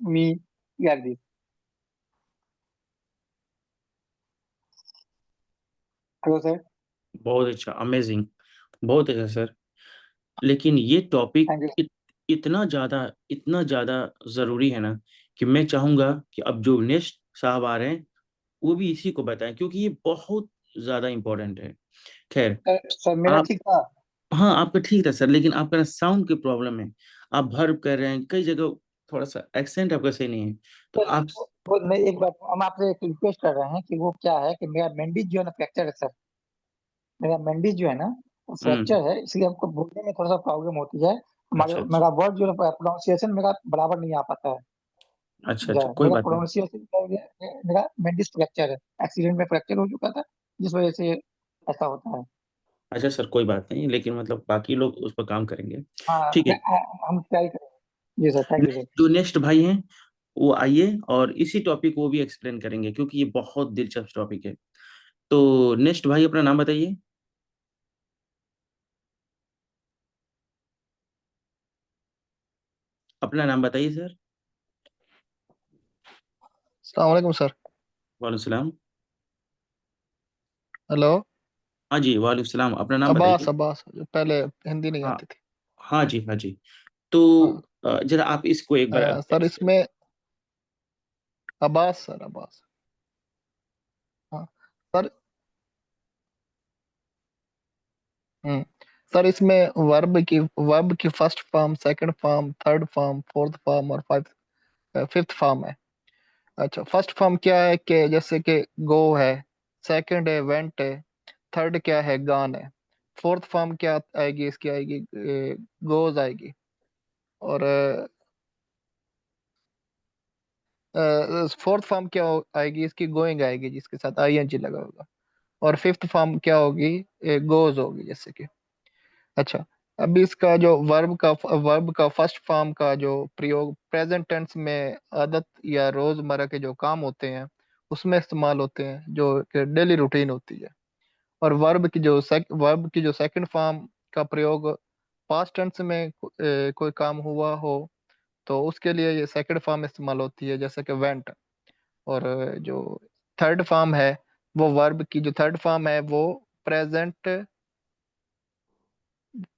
S5: me, like this. Hello sir,
S1: बहुत अच्छा, अमेजिंग, बहुत अच्छा सर। लेकिन ये टॉपिक
S5: thank you.
S1: इतना ज़्यादा ज़रूरी है ना, कि मैं चाहूँगा कि अब जो नेक्स्ट साहब आ रहे हैं, वो भी इसी को बताएँ, क्योंकि ये बहुत ज़्यादा इम्पोर्टेंट है। खैर,
S5: सर मेरा
S1: आप
S5: ठीक था।
S1: हाँ, आपका ठीक था सर, लेकिन आपका ना साउंड की प्रॉब्लम है। आप भर्ब कर रहे हैं, कई जगह थोड़ा-सा एक्सेंट आपका सही नहीं है। तो
S5: सर
S1: आप
S5: वो मैं एक बात हम आपसे एक रिक्वेस्ट कर रहे हैं कि वो क्या है कि मेरा मेंडिस जो है ना फ्रैक्चर है सर, मेरा मेंडिस जो है ना वो
S1: हुँ,
S5: फ्रैक्चर है, इसलिए हमको बोलने में थोड़ा सा प्रॉब्लम होती है। हमारे
S1: अच्छा, अच्छा।
S5: मेरा वर्ड जो है प्रोनाउंसिएशन मेरा बराबर नहीं आ पाता है।
S1: अच्छा,
S5: जा
S1: अच्छा, कोई
S5: मेरा
S1: बात नहीं।
S5: प्रोनाउंसिएशन क्या हो गया, मेरा मेंडिस फ्रैक्चर है, एक्सीडेंट में फ्रैक्चर हो चुका था, जिस वजह से ऐसा होता है।
S1: अच्छा सर, कोई बात नहीं, लेकिन मतलब बाकी लोग उस पर काम करेंगे।
S5: हाँ
S1: ठीक है,
S5: हम ट्राई करेंगे। जी सर, थैंक यू सर।
S1: जो नेक्स्ट भाई हैं, वो आइए और इसी टॉपिक को वो भी एक्सप्लेन करेंगे, क्योंकि ये बहुत दिलचस्प टॉपिक है। तो नेक्स्ट भाई अपना नाम बताइए? अपना नाम बताइए सर।
S7: अस्सलाम वालेकुम सर।
S1: वालेकुम सलाम।
S7: हेलो।
S1: हाँ जी, वालेकुम सलाम। अपना नाम
S7: अब्बास,
S1: बताइए?
S7: अब्बास जो पहले हिंदी नहीं
S1: हाँ,
S7: आती थी।
S1: हाँ जी, हाँ जी। तो
S7: हाँ।
S1: ज़रा आप इसको एक बार
S7: सर इसमें अब्बास, सर अब्बास। हाँ सर। हम्म सर इसमें वर्ब की first form, second form, third form, fourth form और फिफ्थ फॉर्म है। अच्छा, फर्स्ट फॉर्म क्या है कि जैसे कि गो है, सेकंड है वेंट है, थर्ड क्या है गॉन है, फोर्थ फॉर्म क्या आएगी, इसकी आएगी गोज आएगी। और फोर्थ फॉर्म क्या आएगी, इसकी गोइंग आएगी जिसके साथ आईएनजी लगा होगा। और फिफ्थ फॉर्म क्या होगी, गोज होगी जैसे कि। अच्छा, अभी इसका जो वर्ब का फर्स्ट फॉर्म का जो प्रयोग प्रेजेंट टेंस में आदत या रोजमर्रा के जो काम होते हैं उसमें इस्तेमाल होते हैं, जो कि डेली रूटीन होती है। और वर्ब की जो सेकंड फॉर्म का प्रयोग पास्ट टेंस में कोई काम हुआ हो तो उसके लिए ये सेकंड फॉर्म इस्तेमाल होती है, जैसे कि वेंट। और जो थर्ड फॉर्म है, वो वर्ब की जो थर्ड फॉर्म है वो प्रेजेंट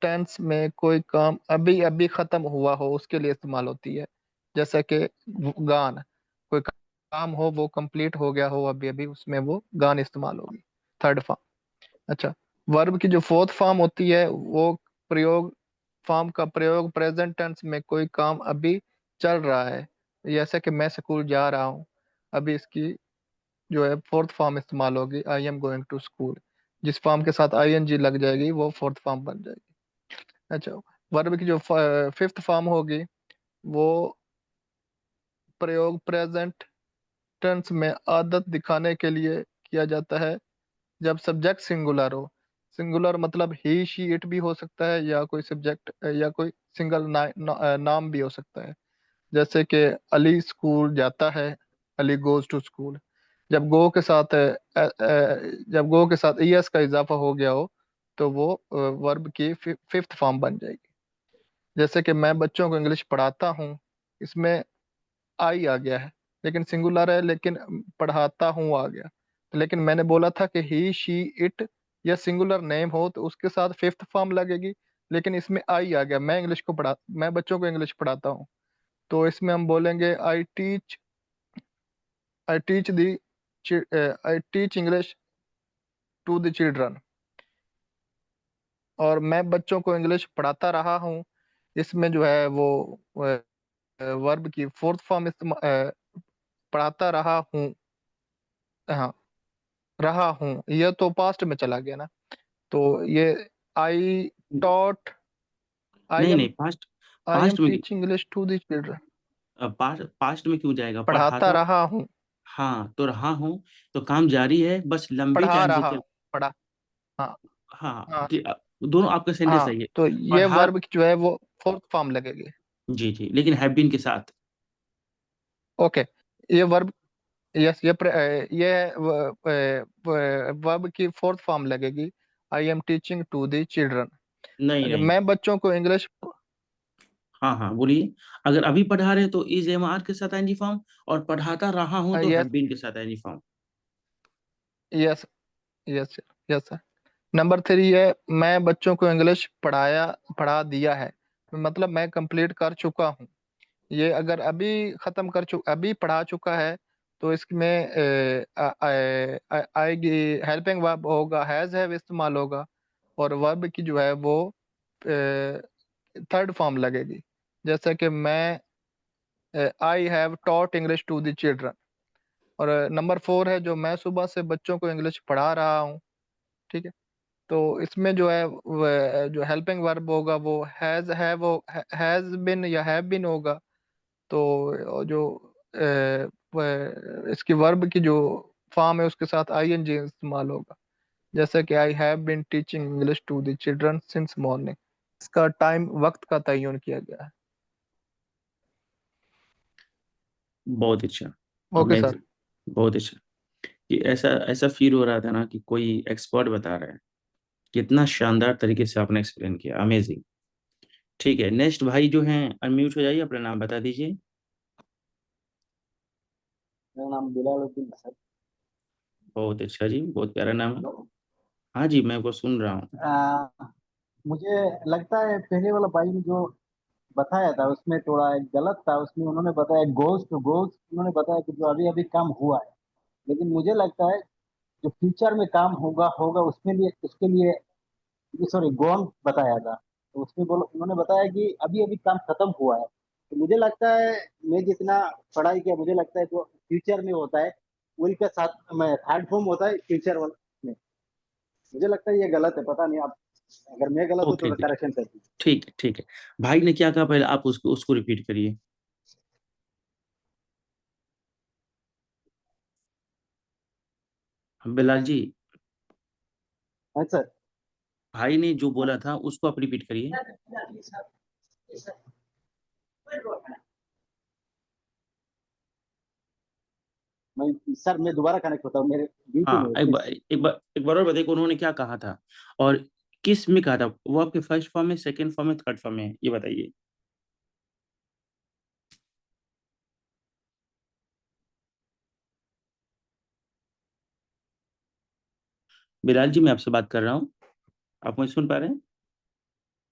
S7: टेंस में कोई काम अभी अभी खत्म हुआ हो उसके लिए इस्तेमाल होती है, जैसे कि गान। कोई काम हो वो कंप्लीट हो गया हो अभी अभी, उसमें वो गान इस्तेमाल होगी, थर्ड फॉर्म। अच्छा, वर्ब की जो फोर्थ फॉर्म होती है वो प्रयोग प्रेजेंट टेंस में कोई काम अभी चल रहा है, जैसे कि मैं स्कूल जा रहा हूँ, अभी इसकी जो है फोर्थ फॉर्म इस्तेमाल होगी, I am going to school. जिस फॉर्म के साथ आईएनजी लग जाएगी वो फोर्थ फॉर्म बन जाएगी। अच्छा, वर्ब की जो फिफ्थ फॉर्म होगी वो प्रयोग प्रेजेंट टेंस में आदत दिखाने के लिए किया जाता है जब सब्जेक्ट सिंगुलर हो। सिंगुलर मतलब ही शी इट भी हो सकता है, या कोई सब्जेक्ट या कोई सिंगल नाम भी हो सकता है, जैसे कि अली स्कूल जाता है, अली गोज टू स्कूल। जब गो के साथ जब गो के साथ ईएस का इजाफा हो गया हो तो वो वर्ब की फिफ्थ फॉर्म बन जाएगी। जैसे कि मैं बच्चों को इंग्लिश पढ़ाता हूँ, इसमें आई आ गया है लेकिन सिंगुलर है, लेकिन पढ़ाता हूँ आ गया। तो लेकिन मैंने बोला था कि ही शी इट या सिंगुलर नेम हो तो उसके साथ फिफ्थ फॉर्म लगेगी, लेकिन इसमें आई आ गया, मैं बच्चों को इंग्लिश पढ़ाता हूँ, तो इसमें हम बोलेंगे I teach English to the children. और मैं बच्चों को इंग्लिश पढ़ाता रहा हूँ, इसमें जो है वो वर्ब की फोर्थ फॉर्म पढ़ाता रहा हूँ हाँ, रहा हूँ, ये तो पास्ट में चला गया ना, तो ये आई टॉट, आई
S1: नहीं
S7: एम
S1: नहीं, पास्ट,
S7: आई एम
S1: पास्ट में
S7: teaching English to the children.
S1: Past में क्यों जाएगा?
S7: पढ़ाता
S1: पढ़ाता,
S7: रहा हूँ,
S1: हाँ तो रहा हूँ, तो काम जारी है, बस लंबी
S7: पढ़ा
S1: टाइम से
S7: रहा
S1: चल।
S7: हूँ, पढ़ा। हाँ
S1: हाँ
S7: हाँ
S1: ठीक, दोनों आपका सेंटेंस
S7: हाँ,
S1: सही है।
S7: तो ये
S1: पढ़ा,
S7: वर्ब जो है वो फोर्थ फॉर्म लगेगी।
S1: जी जी, लेकिन हैव बीन के साथ।
S7: ओके, ये वर्ब, यस, ये वर्ब की फोर्थ फॉर्म लगेगी, I am teaching to the
S1: नहीं
S7: चिल्ड्रन।
S1: नहीं,
S7: मैं बच्चों को इंग्लिश,
S1: हाँ हाँ बोलिए। अगर अभी पढ़ा रहे हैं तो इज एम आर के साथ एनजी फॉर्म, और पढ़ाता रहा हूं तो हैव
S7: यस
S1: बीन के साथ NG form.
S7: Yes yes yes sir. Number 3 है, मैं बच्चों को इंग्लिश पढ़ा दिया है, मतलब मैं कंप्लीट कर चुका हूँ। ये अगर अभी खत्म अभी पढ़ा चुका है, तो इसमें आएगी, हेल्पिंग वर्ब होगा, हैज हैव इस्तेमाल होगा, और वर्ब की जो है वो थर्ड फॉर्म लगेगी। जैसे कि मैं, I have taught English to the children. और नंबर 4 है, जो मैं सुबह से बच्चों को इंग्लिश पढ़ा रहा हूँ। ठीक है, तो इसमें जो है जो हेल्पिंग वर्ब होगा वो हैज बिन या हैव बिन होगा। तो जो इसकी वर्ब की जो फॉर्म है उसके साथ आईएनजी इस्तेमाल होगा। जैसे कि I have been teaching English to the children since morning. इसका टाइम, वक्त का तयन किया गया है।
S1: बहुत अच्छा,
S7: ओके सर।
S1: अमेजिंग, बहुत अच्छा। कि ऐसा ऐसा फील हो रहा था ना कि कोई एक्सपर्ट बता रहा है। कितना शानदार तरीके से आपने एक्सप्लेन किया, अमेजिंग। ठीक है, नेक्स्ट भाई जो हैं अनम्यूट हो जाइए, अपना नाम बता दीजिए।
S8: मेरा नाम बिलालुद्दीन है सर।
S1: बहुत अच्छा जी, बहुत प्यारा नाम है। हाँ जी, मैं वो सुन रहा हूँ।
S8: आ, मुझे लगता है पहले वाला भाई ने जो बताया था उसमें थोड़ा एक गलत था। उसमें उन्होंने बताया गोज टू गोज, उन्होंने बताया कि जो अभी अभी काम हुआ है, लेकिन मुझे लगता है जो फ्यूचर में काम होगा होगा उसमें लिए उसके लिए, सॉरी, गोन बताया था। तो उसमें बोलो, उन्होंने बताया कि अभी अभी काम खत्म हुआ है। तो मुझे लगता है, मैं जितना पढ़ाई किया, मुझे लगता है जो फ्यूचर में होता है वही का साथ में थर्ड फॉर्म होता है फ्यूचर वाला में। मुझे लगता है ये गलत है, पता नहीं आप, अगर मैं गलत हूँ
S1: ओके
S8: तो
S1: जी,
S8: करेक्शन कर दीजिए।
S1: ठीक है ठीक है। भाई ने क्या कहा पहले, आप उसको उसको रिपीट करिए। बिलाल जी,
S8: हाँ सर।
S1: भाई ने जो बोला था उसको आप रिपीट करिए।
S8: मैं दोबारा कनेक्ट होता हूँ, मेरे ड्यूटी में
S1: हाँ,
S8: हूँ, प्लीज।
S1: एक बार और बताइए कि उन्होंने क्या कहा था, और किस में कहा था वो, आपके फर्स्ट फॉर्म में, सेकंड फॉर्म में, थर्ड फॉर्म में, ये बताइए। बिलाल जी, मैं आपसे बात कर रहा हूँ, आप मुझे सुन पा रहे हैं?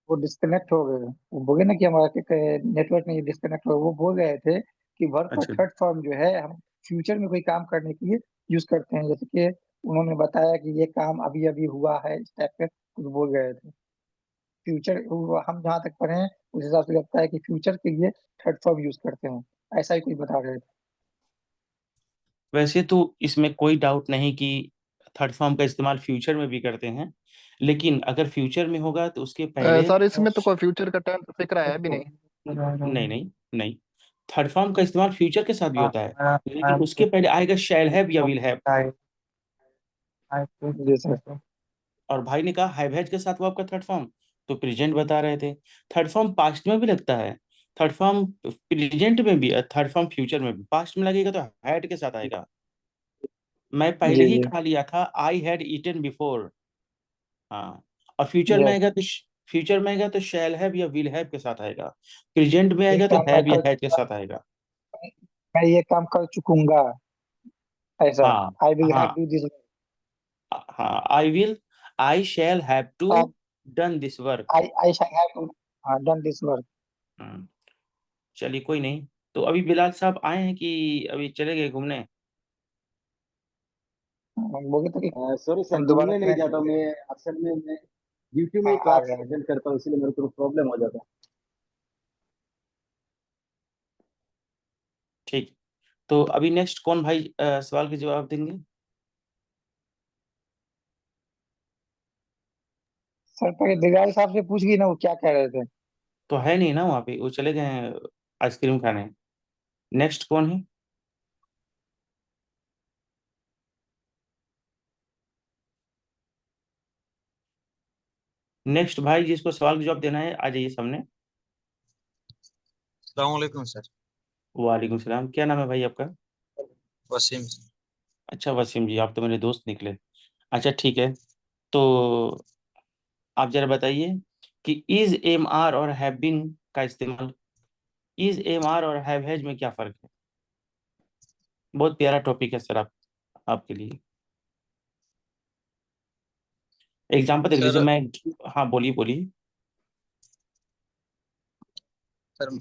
S5: वो डिस्कनेक्ट हो गए, वो बोले ना कि हमारे नेटवर्क में डिस्कनेक्ट हो गए। वो बोल रहे थे कि वर्ब का
S1: अच्छा,
S5: थर्ड फॉर्म जो है हम फ्यूचर में कोई काम करने के लिए यूज करते हैं। जैसे कि उन्होंने बताया कि ये काम अभी अभी हुआ है, इस टाइप के कुछ बोल रहे थे। फ्यूचर, हम जहाँ तक पढ़े हैं उस हिसाब से लगता है कि फ्यूचर के लिए थर्ड फॉर्म यूज करते हैं, ऐसा ही कुछ बता रहे थे।
S1: वैसे तो इसमें कोई डाउट नहीं कि थर्ड फॉर्म का इस्तेमाल फ्यूचर में भी करते हैं, लेकिन अगर फ्यूचर में होगा तो उसके पहले,
S7: सर इसमें तो कोई फ्यूचर का टाइम फिक्र है भी नहीं।
S1: नहीं नहीं नहीं, थर्ड फॉर्म का इस्तेमाल फ्यूचर के साथ भी होता है, लेकिन उसके पहले आएगा शैल हैव या विल हैव।
S5: जी सर।
S1: और भाई ने कहा हैव हैज के साथ वो आपका थर्ड फॉर्म, तो प्रेजेंट बता रहे थे। थर्ड फॉर्म पास्ट में भी लगता है, थर्ड फॉर्म प्रेजेंट में भी, थर्ड फॉर्म फ्यूचर में भी। पास्ट में लगेगा तो हैड के साथ आएगा। मैं पहले
S5: जी
S1: ही
S5: जी।
S1: खा लिया था, आई हैड ईटन बिफोर। हाँ, और फ्यूचर में
S5: यस।
S1: आएगा तो, फ्यूचर में आएगा तो शैल हैव या विल हैव के साथ आएगा। प्रेजेंट में
S5: ये
S1: आएगा तो
S5: काम मैं
S1: हैव या
S5: कर
S1: हैड के
S5: चुका,
S1: साथ आएगा।
S5: मैं ये काम कर चुकूंगा, ऐसा।
S1: हाँ
S5: आई विल हैव
S1: हाँ
S5: डू दिस।
S1: हाँ, I shall have to done this work.
S5: I shall have done this work.
S1: चलिए कोई नहीं। तो अभी बिलाल साहब आए हैं कि अभी चले गए घूमने?
S5: बोले तो कि
S8: सॉरी सर,
S5: हम दोबारा
S8: घूमने नहीं
S5: कनेक्ट।
S8: जाता हूँ मैं। असल में मैं ड्यूटी में
S5: हाँ
S8: ही
S5: आ
S8: क्लास
S5: गया।
S8: अटेंड करता हूँ, इसलिए मेरे को प्रॉब्लम हो जाता है।
S1: ठीक, तो अभी नेक्स्ट कौन भाई सवाल के जवाब देंगे?
S5: सर पहले दिलराज साहब से पूछ गई ना वो क्या कह रहे थे।
S1: तो है नहीं ना वहाँ पे, वो चले गए हैं आइसक्रीम खाने। नेक्स्ट कौन है? नेक्स्ट भाई जिसको सवाल का जवाब देना है आ जाइए सामने।
S9: अस्सलामुअलैकुम सर।
S1: वालेकुम सलाम, क्या नाम है भाई आपका?
S9: वसीम।
S1: अच्छा वसीम जी, आप तो मेरे दोस्त निकले। अच्छा ठीक है, तो आप जरा बताइए कि इज एम आर और हैव बीन का इस्तेमाल, इज एम आर और हैव हैज में क्या फर्क है? बहुत प्यारा टॉपिक है सर, आपके लिए एग्जाम्पल देख लीजिए।
S9: सर
S1: मैं, हाँ बोलिए बोलिए।
S9: सर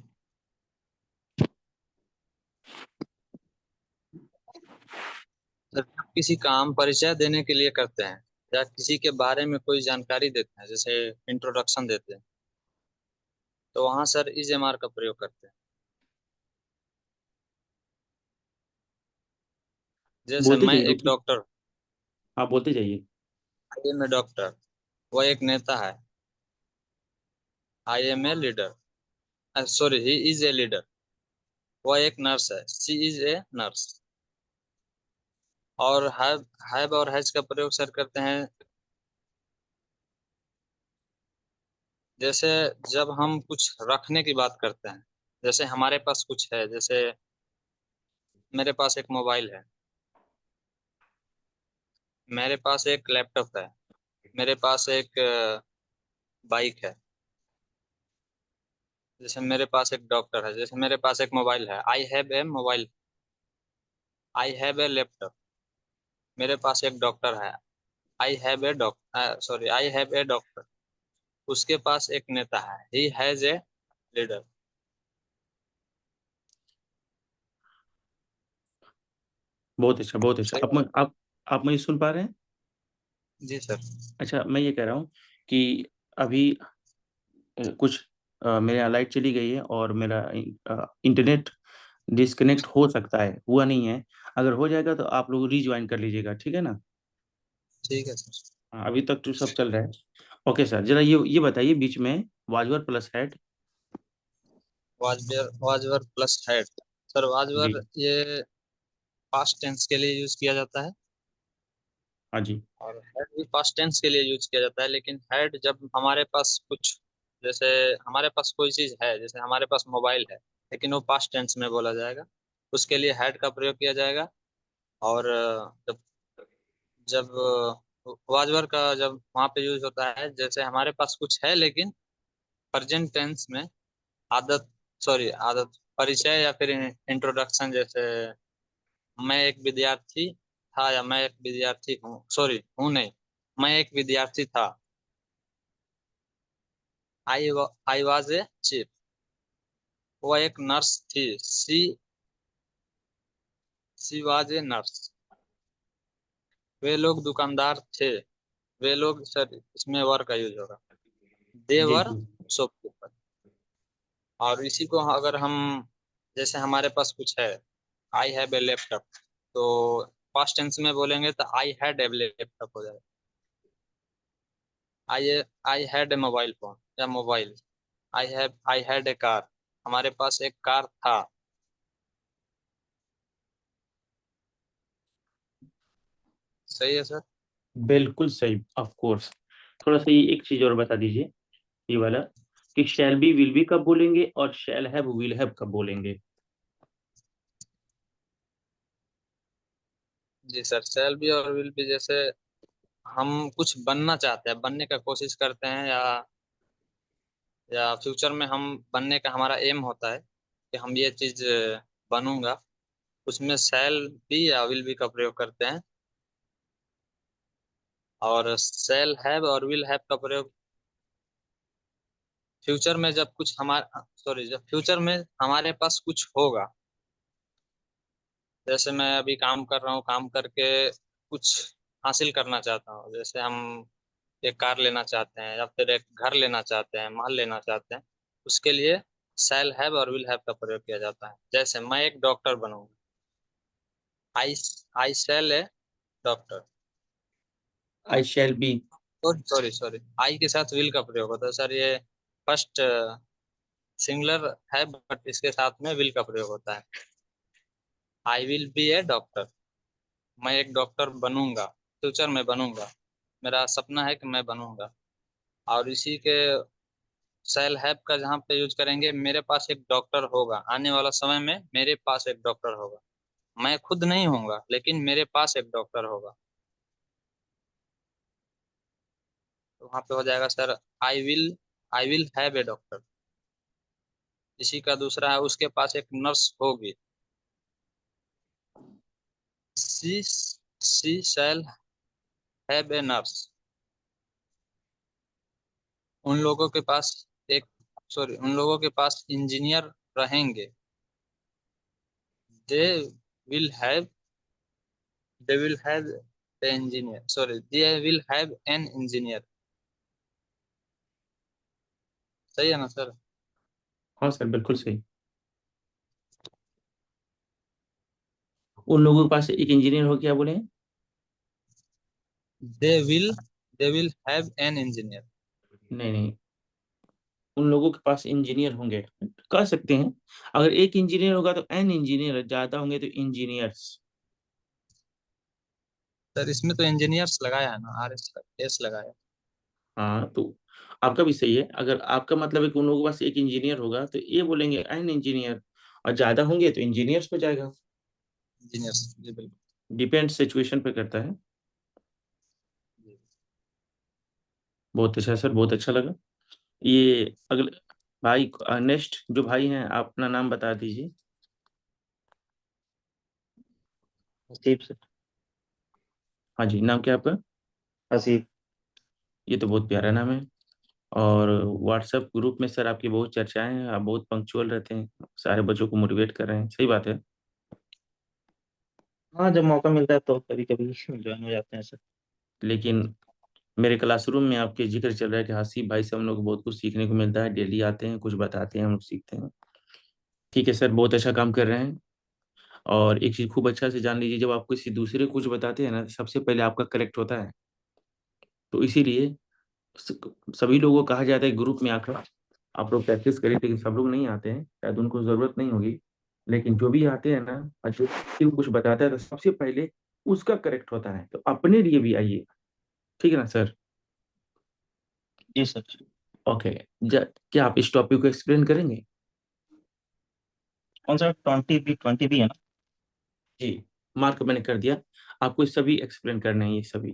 S9: सर जब किसी काम परिचय देने के लिए करते हैं या किसी के बारे में कोई जानकारी देते हैं, जैसे इंट्रोडक्शन देते हैं, तो वहां सर इज एम आर का प्रयोग करते हैं। जैसे
S1: बोलते
S9: मैं
S1: जाइए,
S9: एक
S1: रुकिए।
S9: डॉक्टर,
S1: हाँ बोलते जाइए।
S9: आई एम ए डॉक्टर, वह एक नेता है। I am a leader, sorry he is a leader, वह एक नर्स है। She is a nurse. और हैव और हैज का प्रयोग सर करते हैं जैसे जब हम कुछ रखने की बात करते हैं, जैसे हमारे पास कुछ है, जैसे मेरे पास एक मोबाइल है, मेरे पास एक लैपटॉप है, मेरे पास एक बाइक है। जैसे मेरे पास एक डॉक्टर है, जैसे मेरे पास एक मोबाइल है, I have A mobile, I have a laptop. मेरे पास एक डॉक्टर है, I have a doctor, sorry I have a doctor. उसके पास एक नेता है, ही हैज ए लीडर।
S1: बहुत अच्छा बहुत अच्छा।
S9: सही
S1: आप
S9: है?
S1: आप मुझे सुन पा रहे हैं?
S9: जी सर।
S1: अच्छा, मैं ये कह रहा हूँ कि अभी कुछ मेरे यहाँ लाइट चली गई है और मेरा इंटरनेट डिस्कनेक्ट हो सकता है, हुआ नहीं है। अगर हो जाएगा तो आप लोग रीज्वाइन कर लीजिएगा, ठीक है ना?
S9: ठीक है सर।
S1: हाँ, अभी तक तो सब चल रहा है। ओके सर, जरा ये बताइए बीच में was were plus had.
S9: Was were was were plus had. Sir
S1: जी।
S9: वाजवर ये पास्ट टेंस के लिए यूज किया जाता है,
S1: हाँ जी।
S9: और हैड भी पास्ट टेंस के लिए यूज किया जाता है। लेकिन हैड जब हमारे पास कुछ, जैसे हमारे पास कोई चीज है, जैसे हमारे पास मोबाइल है, लेकिन वो पास्ट टेंस में बोला जाएगा, उसके लिए हैड का प्रयोग किया जाएगा। और जब जब वाजवर का जब वहाँ पे यूज होता है, जैसे हमारे पास कुछ है लेकिन प्रेजेंट टेंस में, आदत, सॉरी आदत, परिचय या फिर इंट्रोडक्शन, जैसे मैं एक विद्यार्थी था या मैं एक विद्यार्थी हूँ, सॉरी हूँ नहीं, मैं एक विद्यार्थी था। आई वॉज ए चीफ, वो एक नर्स थी। She was a nurse. वे लोग दुकानदार थे। वे लोग सर इसमें वर का यूज होगा। दे
S1: जी
S9: वर
S1: जी।
S9: शॉपकीपर। और इसी को अगर हम, जैसे हमारे पास कुछ है, आई हैव ए लैपटॉप, तो पास्ट टेंस में बोलेंगे तो आई हैड ए लैपटॉप हो जाएगा। I I had a mobile phone या mobile. I had a car, हमारे पास एक कार था। सही है सर।
S1: बिल्कुल सही, ऑफ कोर्स। थोड़ा सा ये एक चीज और बता दीजिए, ये वाला, कि शैल बी विल बी कब बोलेंगे और शैल हैव विल हैव कब बोलेंगे?
S9: जी सर, शैल बी और विल बी, जैसे हम कुछ बनना चाहते हैं, बनने का कोशिश करते हैं, या फ्यूचर में हम बनने का हमारा एम होता है कि हम ये चीज बनूंगा, उसमें शैल बी या विल बी का प्रयोग करते हैं। और शैल हैव और विल हैव का प्रयोग फ्यूचर में, जब कुछ हमारा, सॉरी जब फ्यूचर में हमारे पास कुछ होगा, जैसे मैं अभी काम कर रहा हूँ, काम करके कुछ हासिल करना चाहता हूँ, जैसे हम एक कार लेना चाहते हैं या फिर एक घर लेना चाहते हैं, महल लेना चाहते हैं, उसके लिए शैल हैव और विल हैव का प्रयोग किया जाता है। जैसे मैं एक डॉक्टर बनूंगा, I I shall a doctor.
S1: I shall be.
S9: Sorry sorry sorry, I के साथ विल का प्रयोग होता है सर। ये फर्स्ट सिंगुलर है, बट इसके साथ में विल का प्रयोग होता है। I will be A doctor, मैं एक डॉक्टर बनूंगा, फ्यूचर में बनूंगा, मेरा सपना है कि मैं बनूंगा। और इसी के सेल हैव का जहाँ पे यूज करेंगे, मेरे पास एक डॉक्टर होगा, आने वाला समय में मेरे पास एक डॉक्टर होगा। मैं खुद नहीं होऊंगा, लेकिन मेरे पास एक डॉक्टर होगा। तो वहाँ पे हो जाएगा sir, I will have a doctor. इसी का दूसरा है, उसके पास एक नर्स होगी। She she shall have a nurse. उन लोगों के पास एक सॉरी उन लोगों के पास इंजीनियर रहेंगे। They will have they will have A engineer, sorry they will have an engineer. सही है ना सर?
S1: हाँ सर, बिल्कुल सही। उन लोगों के पास एक इंजीनियर हो, क्या बोले?
S9: They will they will have an engineer.
S1: नहीं नहीं, उन लोगों के पास इंजीनियर होंगे, कह सकते हैं। अगर एक इंजीनियर होगा तो एन इंजीनियर, ज्यादा होंगे तो इंजीनियर्स।
S9: सर इसमें तो इंजीनियर्स लगाया है ना, आर एस लगाया।
S1: हाँ, तो आपका भी सही है। अगर आपका मतलब है कि उन लोगों के पास एक इंजीनियर होगा तो ये बोलेंगे एन इंजीनियर, और ज्यादा होंगे तो इंजीनियर्स पे जाएगा।
S9: इंजीनियर्स, जी बिल्कुल।
S1: डिपेंड सिचुएशन पे करता है।
S9: जी।
S1: बहुत अच्छा सर, बहुत अच्छा लगा। ये अगले भाई, नेक्स्ट जो भाई हैं, आप अपना नाम बता दीजिए।
S10: हसीब सर।
S1: हाँ जी, नाम क्या है आपका?
S10: हसीब।
S1: ये तो बहुत प्यारा नाम है। और व्हाट्सएप ग्रुप में सर आपकी बहुत चर्चाएं हैं, आप बहुत पंक्चुअल रहते हैं, सारे बच्चों को मोटिवेट कर रहे हैं, सही बात है।
S10: हाँ, जब मौका मिलता है तो कभी कभी ज्वाइन हो जाते हैं सर।
S1: लेकिन मेरे क्लासरूम में आपके जिक्र चल रहा है कि हासिफ भाई से हम लोग को बहुत कुछ सीखने को मिलता है, डेली आते हैं, कुछ बताते हैं, हम लोग सीखते हैं। ठीक है सर, बहुत अच्छा काम कर रहे हैं। और एक चीज़ खूब अच्छा से जान लीजिए, जब आप किसी दूसरे को कुछ बताते हैं ना, सबसे पहले आपका करेक्ट होता है। तो इसीलिए सभी लोगों को कहा जाता है ग्रुप में आकर आप लोग प्रैक्टिस करें, लेकिन सब लोग नहीं आते हैं, शायद उनको जरूरत नहीं होगी। लेकिन जो भी आते हैं ना, और जो किसी को कुछ बताता है तो सबसे पहले उसका करेक्ट होता है, तो अपने लिए भी आइए। ठीक है ना सर?
S10: जी सर।
S1: ओके। क्या आप इस टॉपिक को एक्सप्लेन करेंगे?
S10: कौन सा 20 भी है ना?
S1: जी, मार्क मैंने कर दिया। आपको ये सभी एक्सप्लेन करने हैं, ये सभी।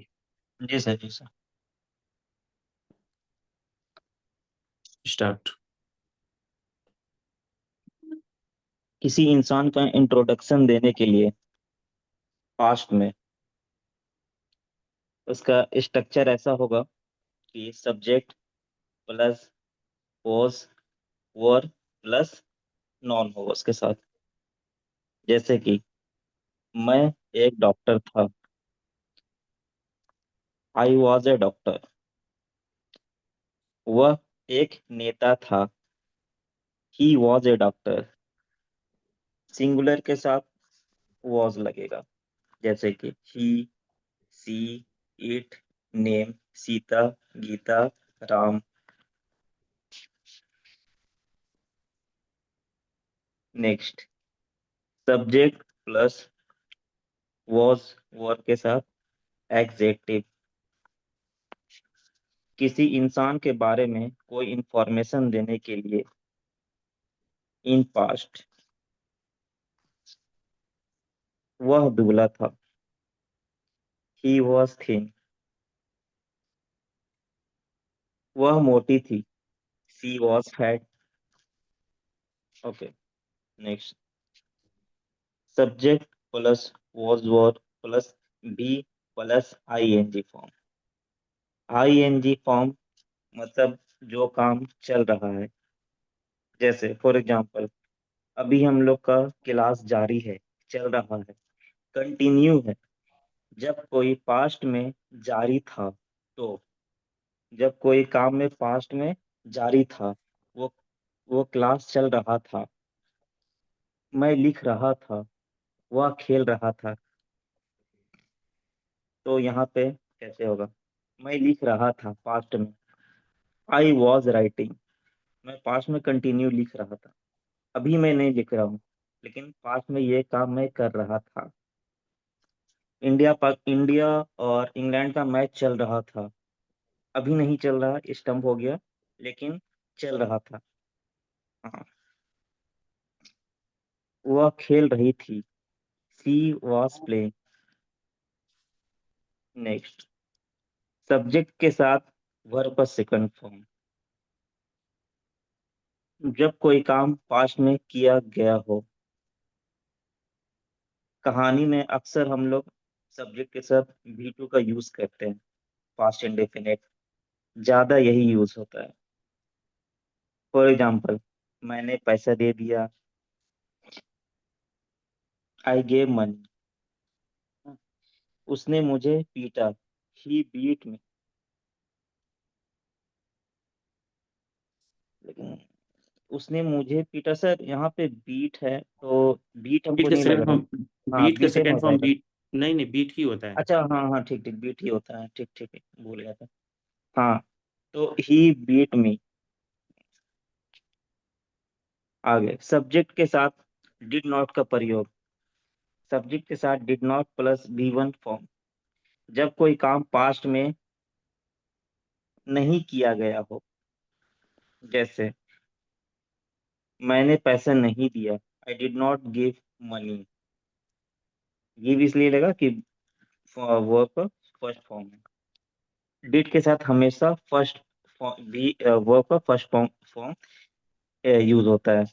S10: जी सर, जी सर।
S1: स्टार्ट।
S10: किसी इंसान का इंट्रोडक्शन देने के लिए पास्ट में उसका स्ट्रक्चर ऐसा होगा कि subject plus was were plus non होगा उसके साथ। जैसे कि मैं एक डॉक्टर था, आई वॉज ए डॉक्टर। वह एक नेता था, he was a doctor. Singular के साथ वॉज लगेगा, जैसे कि he, she, it, name, Sita, Gita, Ram. Next, subject plus was were के साथ एग्जेक्टिव। किसी इंसान के बारे में कोई इंफॉर्मेशन देने के लिए इन पास्ट, वह दुबला था, ही वॉज थिन। वह मोटी थी, she was fat. Okay. Next, subject plus was were plus be plus ING form. ING form मतलब जो काम चल रहा है। जैसे फॉर एग्जांपल, अभी हम लोग का क्लास जारी है, चल रहा है, कंटिन्यू है। जब कोई पास्ट में जारी था, तो जब कोई काम में पास्ट में जारी था, वो वो क्लास चल रहा था, मैं लिख रहा था, वह खेल रहा था। तो यहाँ पे कैसे होगा? मैं लिख रहा था पास्ट में। आई वॉज राइटिंग, मैं पास्ट में कंटिन्यू लिख रहा था। अभी मैं नहीं लिख रहा हूँ, लेकिन पास्ट में ये काम मैं कर रहा था। इंडिया और इंग्लैंड का मैच चल रहा था। अभी नहीं चल रहा, स्टम्प हो गया, लेकिन चल रहा था। हाँ, वह खेल रही थी। She was playing. Next, subject के साथ वर्ब का सेकंड फॉर्म। जब कोई काम पास्ट में किया गया हो। कहानी में अक्सर हम लोग सब्जेक्ट के साथ भी टू का यूज करते हैं। पास्ट इंडेफिनिट ज्यादा यही यूज होता है। फॉर एग्जाम्पल, मैंने पैसा दे दिया। I gave money. उसने मुझे पीटा। ही बीट मी। लेकिन उसने मुझे पीटा सर, यहाँ पे बीट है तो बीट हमको
S1: बीट का
S10: नहीं लग
S1: सेकंड
S10: रहा।
S1: फॉर्म,
S10: हाँ,
S1: बीट का
S10: बीटे में
S1: सेकंड
S10: हो
S1: फॉर्म
S10: जाएगा।
S1: बीट। नहीं नहीं, बीट ही होता है।
S10: अच्छा, हाँ हाँ, ठीक ठीक, बीट ही होता है। ठीक ठीक, भूल गया था। हाँ, तो ही बीट मी। आगे, सब्जेक्ट के साथ डिड नॉट का प्रयोग। सब्जेक्ट के साथ did not plus V1 form. जब कोई काम पास्ट में नहीं किया गया हो। जैसे, मैंने पैसा नहीं दिया। आई did not give money. Give इसलिए लगा कि वर्ब का फर्स्ट फॉर्म है। डिड के साथ हमेशा फर्स्ट भी वर्ब का फर्स्ट फॉर्म फॉर्म यूज होता है।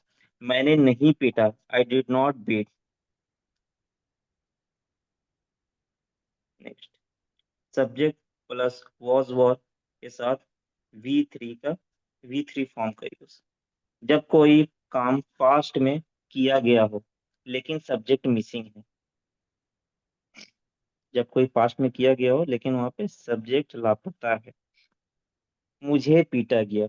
S10: मैंने नहीं पीटा। I did not beat. Next, subject plus was were के साथ V3 फॉर्म का यूज। जब कोई काम पास्ट में किया गया हो, लेकिन सब्जेक्ट मिसिंग है। जब कोई पास्ट में किया गया हो, लेकिन वहां पे सब्जेक्ट लापता है। मुझे पीटा गया।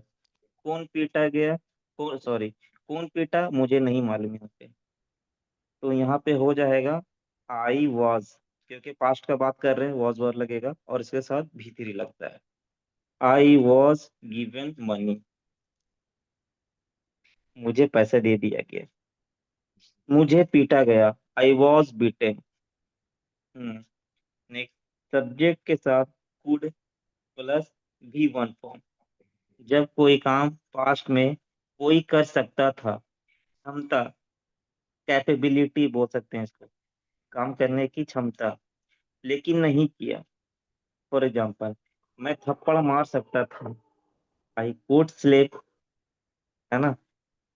S10: कौन पीटा गया? कौन, सॉरी, कौन पीटा मुझे नहीं मालूम यहाँ पे। तो यहाँ पे हो जाएगा आई वॉज, क्योंकि पास्ट का बात कर रहे हैं, वॉज वर लगेगा और इसके साथ V3 लगता है। I was given money. मुझे पैसा दे दिया गया। मुझे पीटा गया। I was beaten. Next, subject के साथ कुड प्लस V1 फॉर्म। जब कोई काम पास्ट में कोई कर सकता था। क्षमता, कैपेबिलिटी बोल सकते हैं इसको, काम करने की क्षमता, लेकिन नहीं किया। फॉर एग्जाम्पल, मैं थप्पड़ मार सकता था। आई कुड स्लेप, है ना।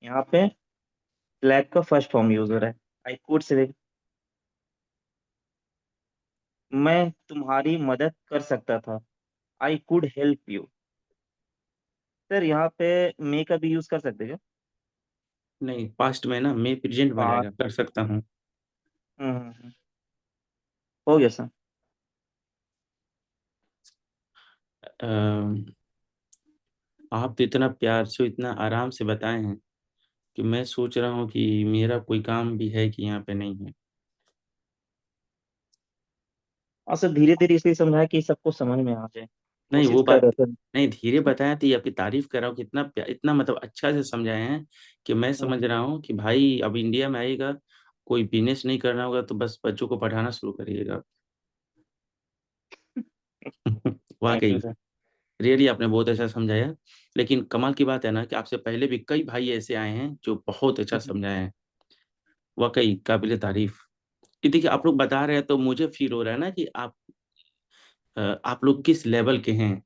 S10: यहाँ पे स्लैप का फर्स्ट फॉर्म यूज हो रहा है। I could sleep. मैं तुम्हारी मदद कर सकता था। I could help you. Sir, यहाँ पे मे का भी यूज कर सकते हैं क्या?
S1: नहीं, पास्ट में ना मैं प्रेजेंट में रहेगा,
S10: पास्ट।
S1: कर सकता हूँ।
S10: हो गया सर।
S1: अ, आप तो इतना प्यार से इतना आराम से बताए हैं कि मैं सोच रहा हूँ कि मेरा कोई काम भी है कि यहाँ पे नहीं है।
S10: और सर, धीरे धीरे इसलिए समझाया कि सबको समझ में आ जाए।
S1: नहीं
S10: कोशिश
S1: वो
S10: कर
S1: बात
S10: रहे थे।
S1: नहीं, धीरे बताया तो ये आपकी तारीफ कर रहा हूँ कि इतना मतलब अच्छा से समझाए हैं कि मैं समझ
S10: हम्म,
S1: रहा हूँ कि भाई अब इंडिया में आएगा, कोई बिजनेस नहीं करना होगा तो बस बच्चों को पढ़ाना शुरू करिएगा।
S10: थैंक यू
S1: वाकई
S10: सर।
S1: रियली आपने बहुत अच्छा समझाया। लेकिन कमाल की बात है ना कि आपसे पहले भी कई भाई ऐसे आए हैं जो बहुत अच्छा
S10: हम्म,
S1: समझाए हैं। वाकई काबिल तारीफ। कि देखिए आप लोग बता रहे हैं तो मुझे फील हो रहा है ना कि आप लोग किस लेवल के हैं।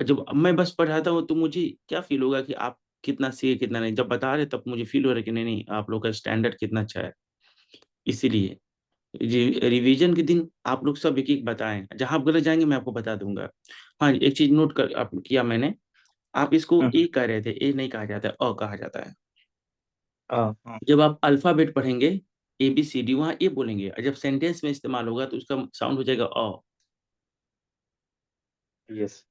S1: जब मैं बस पढ़ाता हूँ तो मुझे क्या फील होगा कि आप कितना सीखे कितना नहीं। जब बता रहे तब मुझे फील हो रहा है कि नहीं नहीं, आप लोग का स्टैंडर्ड कितना अच्छा है। इसीलिए रिवीजन के दिन आप लोग सब एक एक बताएं, जहां आप गलत जाएंगे मैं आपको बता दूंगा। हाँ, एक चीज नोट कर आप किया मैंने। आप इसको
S10: हम्म,
S1: ए कह रहे थे, ए नहीं कहा जाता है, अ कहा जाता है।
S10: हाँ,
S1: जब आप अल्फाबेट पढ़ेंगे ABCD, वहां ए बोलेंगे, और जब सेंटेंस में इस्तेमाल होगा तो उसका साउंड हो जाएगा अ।
S10: यस।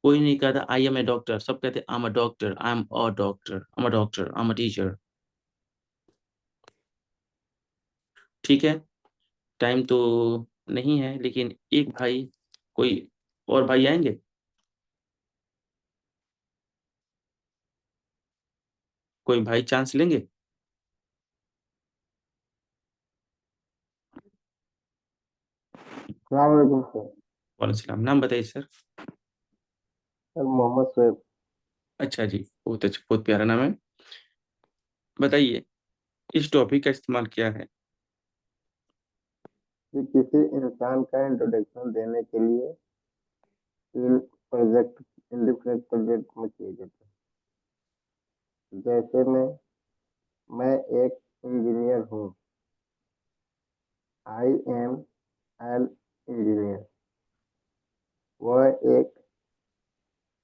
S1: कोई नहीं कहता आई एम ए डॉक्टर, सब कहते I am a doctor, I am a doctor, I am a doctor, I am a teacher. ठीक है, टाइम तो नहीं है, लेकिन एक भाई कोई और भाई आएंगे? कोई भाई चांस लेंगे?
S2: सलाम अलैकुम सर।
S1: वालेकुम सलाम। नाम बताइए सर।
S2: सर मोहम्मद शोएब।
S1: अच्छा जी, बहुत अच्छा, बहुत प्यारा नाम है। बताइए, इस टॉपिक का इस्तेमाल क्या है?
S2: कि किसी इंसान का इंट्रोडक्शन देने के लिए इन प्रोजेक्ट इंडिफरेंट प्रोजेक्ट में किए जाते हैं। जैसे मैं एक इंजीनियर हूँ। I am an engineer. वह एक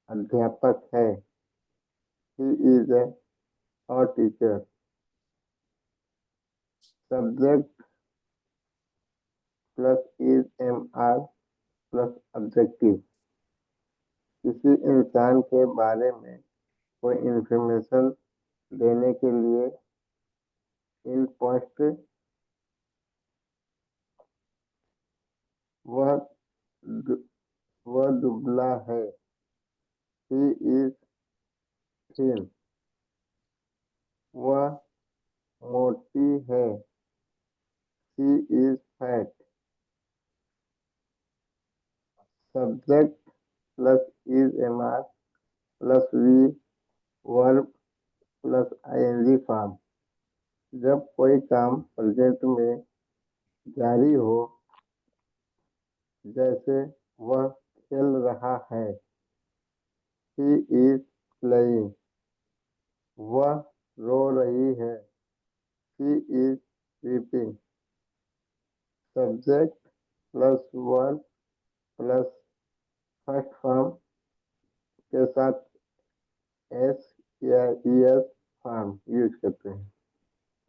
S2: अध्यापक है। ही इज ए और teacher. Subject plus is am are plus objective. किसी इंसान के बारे में कोई इंफॉर्मेशन देने के लिए इन पोस्ट वह दु- वह दुबला है। He is thin. वह मोटी है। She is fat. Subject plus is am are plus V verb plus ING form. जब कोई काम प्रेजेंट में जारी हो, जैसे वह खेल रहा है। He is playing. वह रो रही है। She is weeping. Subject plus verb plus first form के साथ एस या ईएस फॉर्म यूज करते हैं।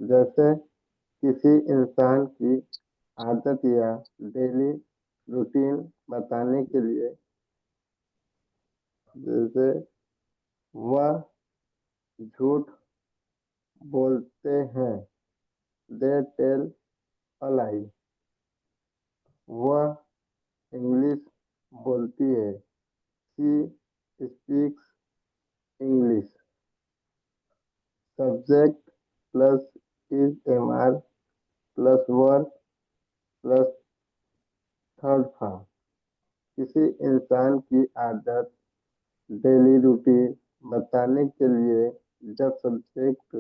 S2: जैसे किसी इंसान की आदत या डेली रूटीन बताने के लिए, जैसे वह झूठ बोलते हैं। They tell a lie. वह इंग्लिश बोलती है। She speaks English. Subject plus is am are plus verb plus third form. किसी इंसान की आदत डेली रूटीन बताने के लिए जब सब्जेक्ट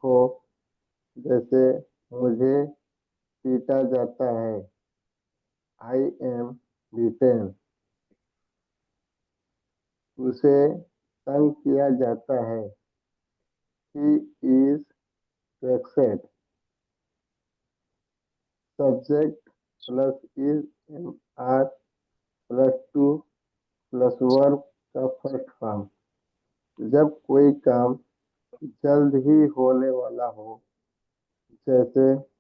S2: हो, जैसे मुझे पीटा जाता है। I am beaten. उसे तंग किया जाता है। He is vexed. Subject plus is am are plus to plus verb का फर्स्ट फॉर्म। जब कोई काम जल्द ही होने वाला हो, जैसे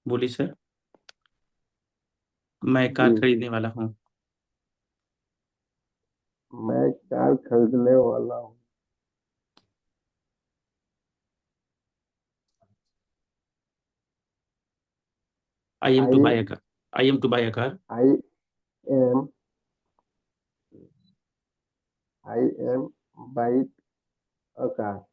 S1: बोलिए सर। मैं कार
S2: जी
S1: खरीदने वाला हूँ।
S2: मैं कार खरीदने वाला हूँ।
S1: I am to
S2: I
S1: buy a car. I am to buy a car.
S2: I am I am bike a car.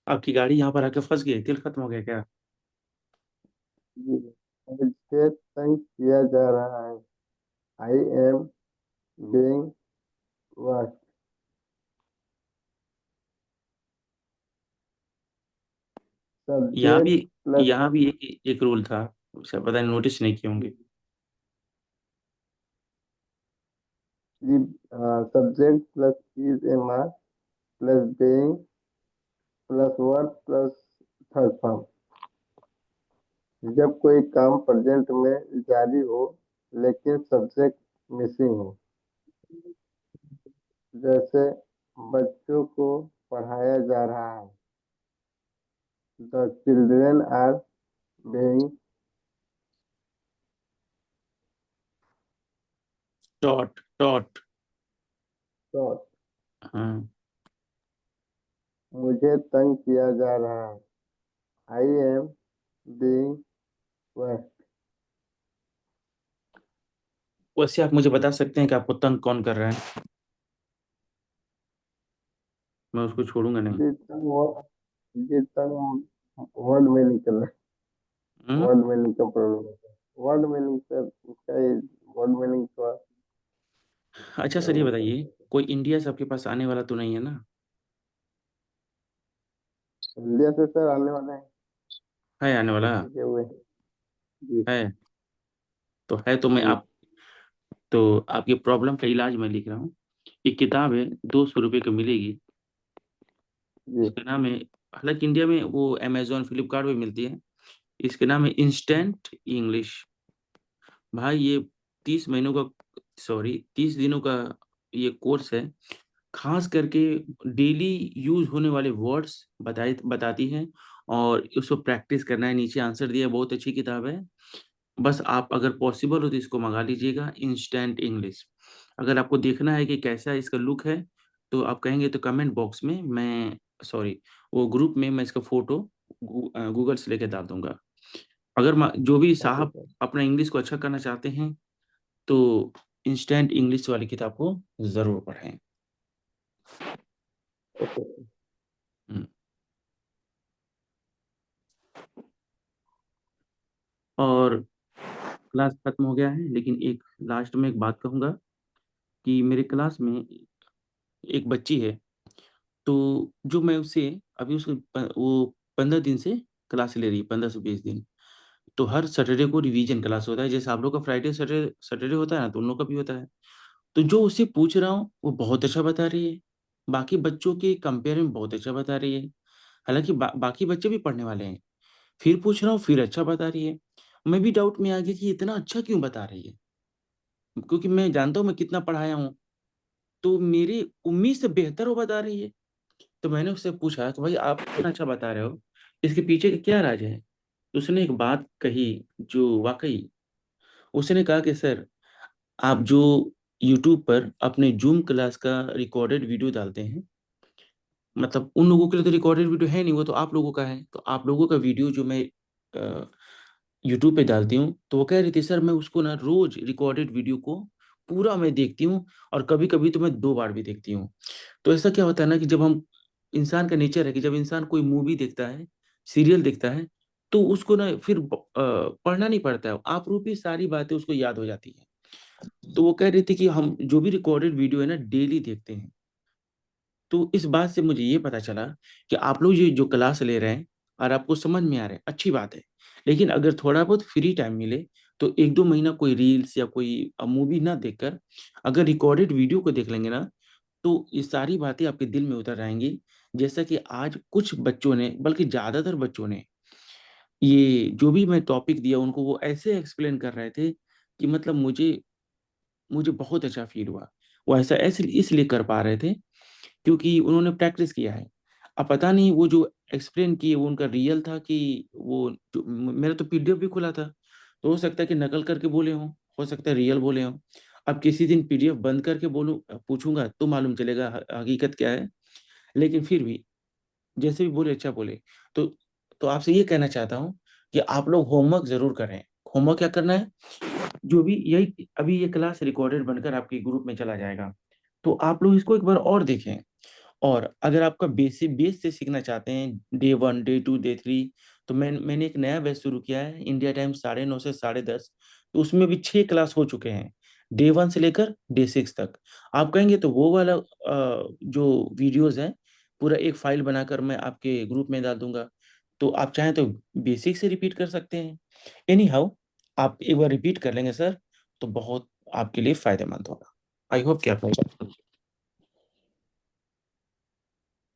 S1: आपकी गाड़ी यहाँ पर आके फंस गई, तेल खत्म हो गया क्या?
S2: जी मुझे तंग किया जा रहा है। I am being watched.
S1: यहाँ भी
S2: सब्जेक्ट प्लस
S1: यहाँ भी एक रूल था, उसे पता नहीं नोटिस नहीं किए होंगे।
S2: Subject plus is am are plus being plus verb plus third form. जब कोई काम प्रेजेंट में जारी हो, लेकिन सब्जेक्ट मिसिंग हो।
S11: जैसे बच्चों को पढ़ाया जा रहा है। The children are being
S1: taught taught.
S11: taught।
S1: हाँ,
S11: मुझे तंग किया जा रहा है। I am being vexed।
S1: वैसे आप मुझे बता सकते हैं कि आपको तंग कौन कर रहा है? मैं उसको छोड़ूंगा नहीं।
S11: ये तंग वर्ड में निकल रहा है।
S1: हम्म?
S11: वर्ड मीनिंग का प्रॉब्लम है। वर्ड मीनिंग सर, उसका ये वर्ड मीनिंग तो
S1: अच्छा
S11: क्या
S1: सर, ये
S11: बोल
S1: बताइए,
S11: सकते
S1: कोई इंडिया से आपके पास आने वाला तो नहीं है ना?
S11: हैं। इंडिया से सर आने वाला है,
S1: है आने वाला?
S11: रुके हुए। जी
S1: है तो है तो मैं
S11: जी
S1: आप तो आपकी प्रॉब्लम का इलाज मैं लिख रहा हूँ। एक किताब है, 200 रुपये की मिलेगी।
S11: जी।
S1: इसका नाम है, हालांकि इंडिया में वो अमेजोन फ्लिपकार्ट पे मिलती है। इसके नाम है इंस्टेंट इंग्लिश। भाई ये 30 महीनों का, सॉरी 30 दिनों का ये कोर्स है। खास करके डेली यूज होने वाले वर्ड्स बताती है, और उसको प्रैक्टिस करना है। नीचे आंसर दिया है, बहुत अच्छी किताब है। बस आप अगर पॉसिबल हो तो इसको मंगा लीजिएगा, इंस्टेंट इंग्लिश। अगर आपको देखना है कि कैसा इसका लुक है, तो आप कहेंगे तो कमेंट बॉक्स में मैं, सॉरी, वो ग्रुप में मैं इसका फोटो गूगल से लेके डाल दूंगा। अगर जो भी
S11: ओके
S1: साहब
S11: सर।
S1: अपना इंग्लिश को अच्छा करना चाहते हैं, तो इंस्टेंट इंग्लिश वाली किताब को जरूर पढ़ें।
S11: Okay sir.
S1: हम्म। और क्लास खत्म हो गया है, लेकिन एक लास्ट में एक बात कहूंगा कि मेरे क्लास में एक बच्ची है, तो जो मैं उससे अभी उसको वो 15 दिन से क्लास ले रही है, 15 से 20 दिन। तो हर सैटरडे को रिवीजन क्लास होता है, जैसे आप लोग का फ्राइडे सैटरडे सैटरडे होता है ना, तो उन लोग का भी होता है। तो जो उससे पूछ रहा हूँ वो बहुत अच्छा बता रही है, बाकी बच्चों के कंपेयर में बहुत अच्छा बता रही है। हालांकि बाकी बच्चे भी पढ़ने वाले हैं। फिर पूछ रहा हूँ, फिर अच्छा बता रही है। मैं भी डाउट में आ गया कि इतना अच्छा क्यों बता रही है, क्योंकि मैं जानता हूँ मैं कितना पढ़ाया हूँ। तो मेरी उम्मीद से बेहतर वो बता रही है। तो मैंने उससे पूछा कि भाई आप इतना अच्छा बता रहे हो, इसके पीछे का क्या राज है? तो उसने एक बात कही जो वाकई, उसने कहा कि सर, आप जो यूट्यूब पर अपने जूम क्लास का रिकॉर्डेड वीडियो डालते हैं, मतलब उन लोगों के लिए तो रिकॉर्डेड वीडियो है नहीं, वो तो आप लोगों का है। तो आप लोगों का वीडियो जो मैं यूट्यूब पे डालती हूँ, तो वो कह रही थी सर मैं उसको ना रोज रिकॉर्डेड वीडियो को पूरा मैं देखती हूँ, और कभी कभी तो मैं 2 बार भी देखती हूँ। तो ऐसा क्या होता है ना कि जब हम, इंसान का नेचर है कि जब इंसान कोई मूवी देखता है, सीरियल देखता है, तो उसको ना फिर पढ़ना नहीं पड़ता है, आप रूपी सारी बातें उसको याद हो जाती है। तो वो कह रही थी कि हम जो भी रिकॉर्डेड वीडियो है ना डेली देखते हैं। तो इस बात से मुझे ये पता चला कि आप लोग ये जो क्लास ले रहे हैं और आपको समझ में आ रहा है, अच्छी बात है। लेकिन अगर थोड़ा बहुत फ्री टाइम मिले, तो 1-2 महीना कोई रील्स या कोई मूवी ना देखकर अगर रिकॉर्डेड वीडियो को देख लेंगे ना, तो ये सारी बातें आपके दिल में उतर आएंगी। जैसा कि आज कुछ बच्चों ने, बल्कि ज्यादातर बच्चों ने, ये जो भी मैं टॉपिक दिया उनको वो ऐसे एक्सप्लेन कर रहे थे कि मतलब मुझे मुझे बहुत अच्छा फील हुआ। वो ऐसा ऐसे इसलिए कर पा रहे थे क्योंकि उन्होंने प्रैक्टिस किया है। अब पता नहीं वो जो एक्सप्लेन किए वो उनका रियल था कि वो जो मेरा तो पीडीएफ भी खुला था, तो हो सकता है कि नकल करके बोले हों, हो सकता है रियल बोले हों। अब किसी दिन पीडीएफ बंद करके बोलूं, पूछूंगा तो मालूम चलेगा हकीकत क्या है। लेकिन फिर भी जैसे भी बोले अच्छा बोले। तो तो आपसे ये कहना चाहता हूँ कि आप लोग होमवर्क जरूर करें। होमवर्क क्या करना है, जो भी यही अभी ये क्लास रिकॉर्डेड बनकर आपके ग्रुप में चला जाएगा, तो आप लोग इसको एक बार और देखें। और अगर आपका बेसिक बेस से सीखना चाहते हैं, डे 1 डे 2 डे 3, तो मैंने एक नया बैच शुरू किया है, इंडिया टाइम 9:30 से 10:30। तो उसमें भी 6 क्लास हो चुके हैं, डे 1 से लेकर डे 6 तक। आप कहेंगे तो वो वाला जो वीडियोस हैं, पूरा एक फाइल बनाकर मैं आपके ग्रुप में डाल दूंगा। तो आप चाहें तो बेसिक से रिपीट कर सकते हैं। एनी हाउ, आप एक बार रिपीट कर लेंगे सर, तो बहुत आपके लिए फायदेमंद होगा। आई होप कि आप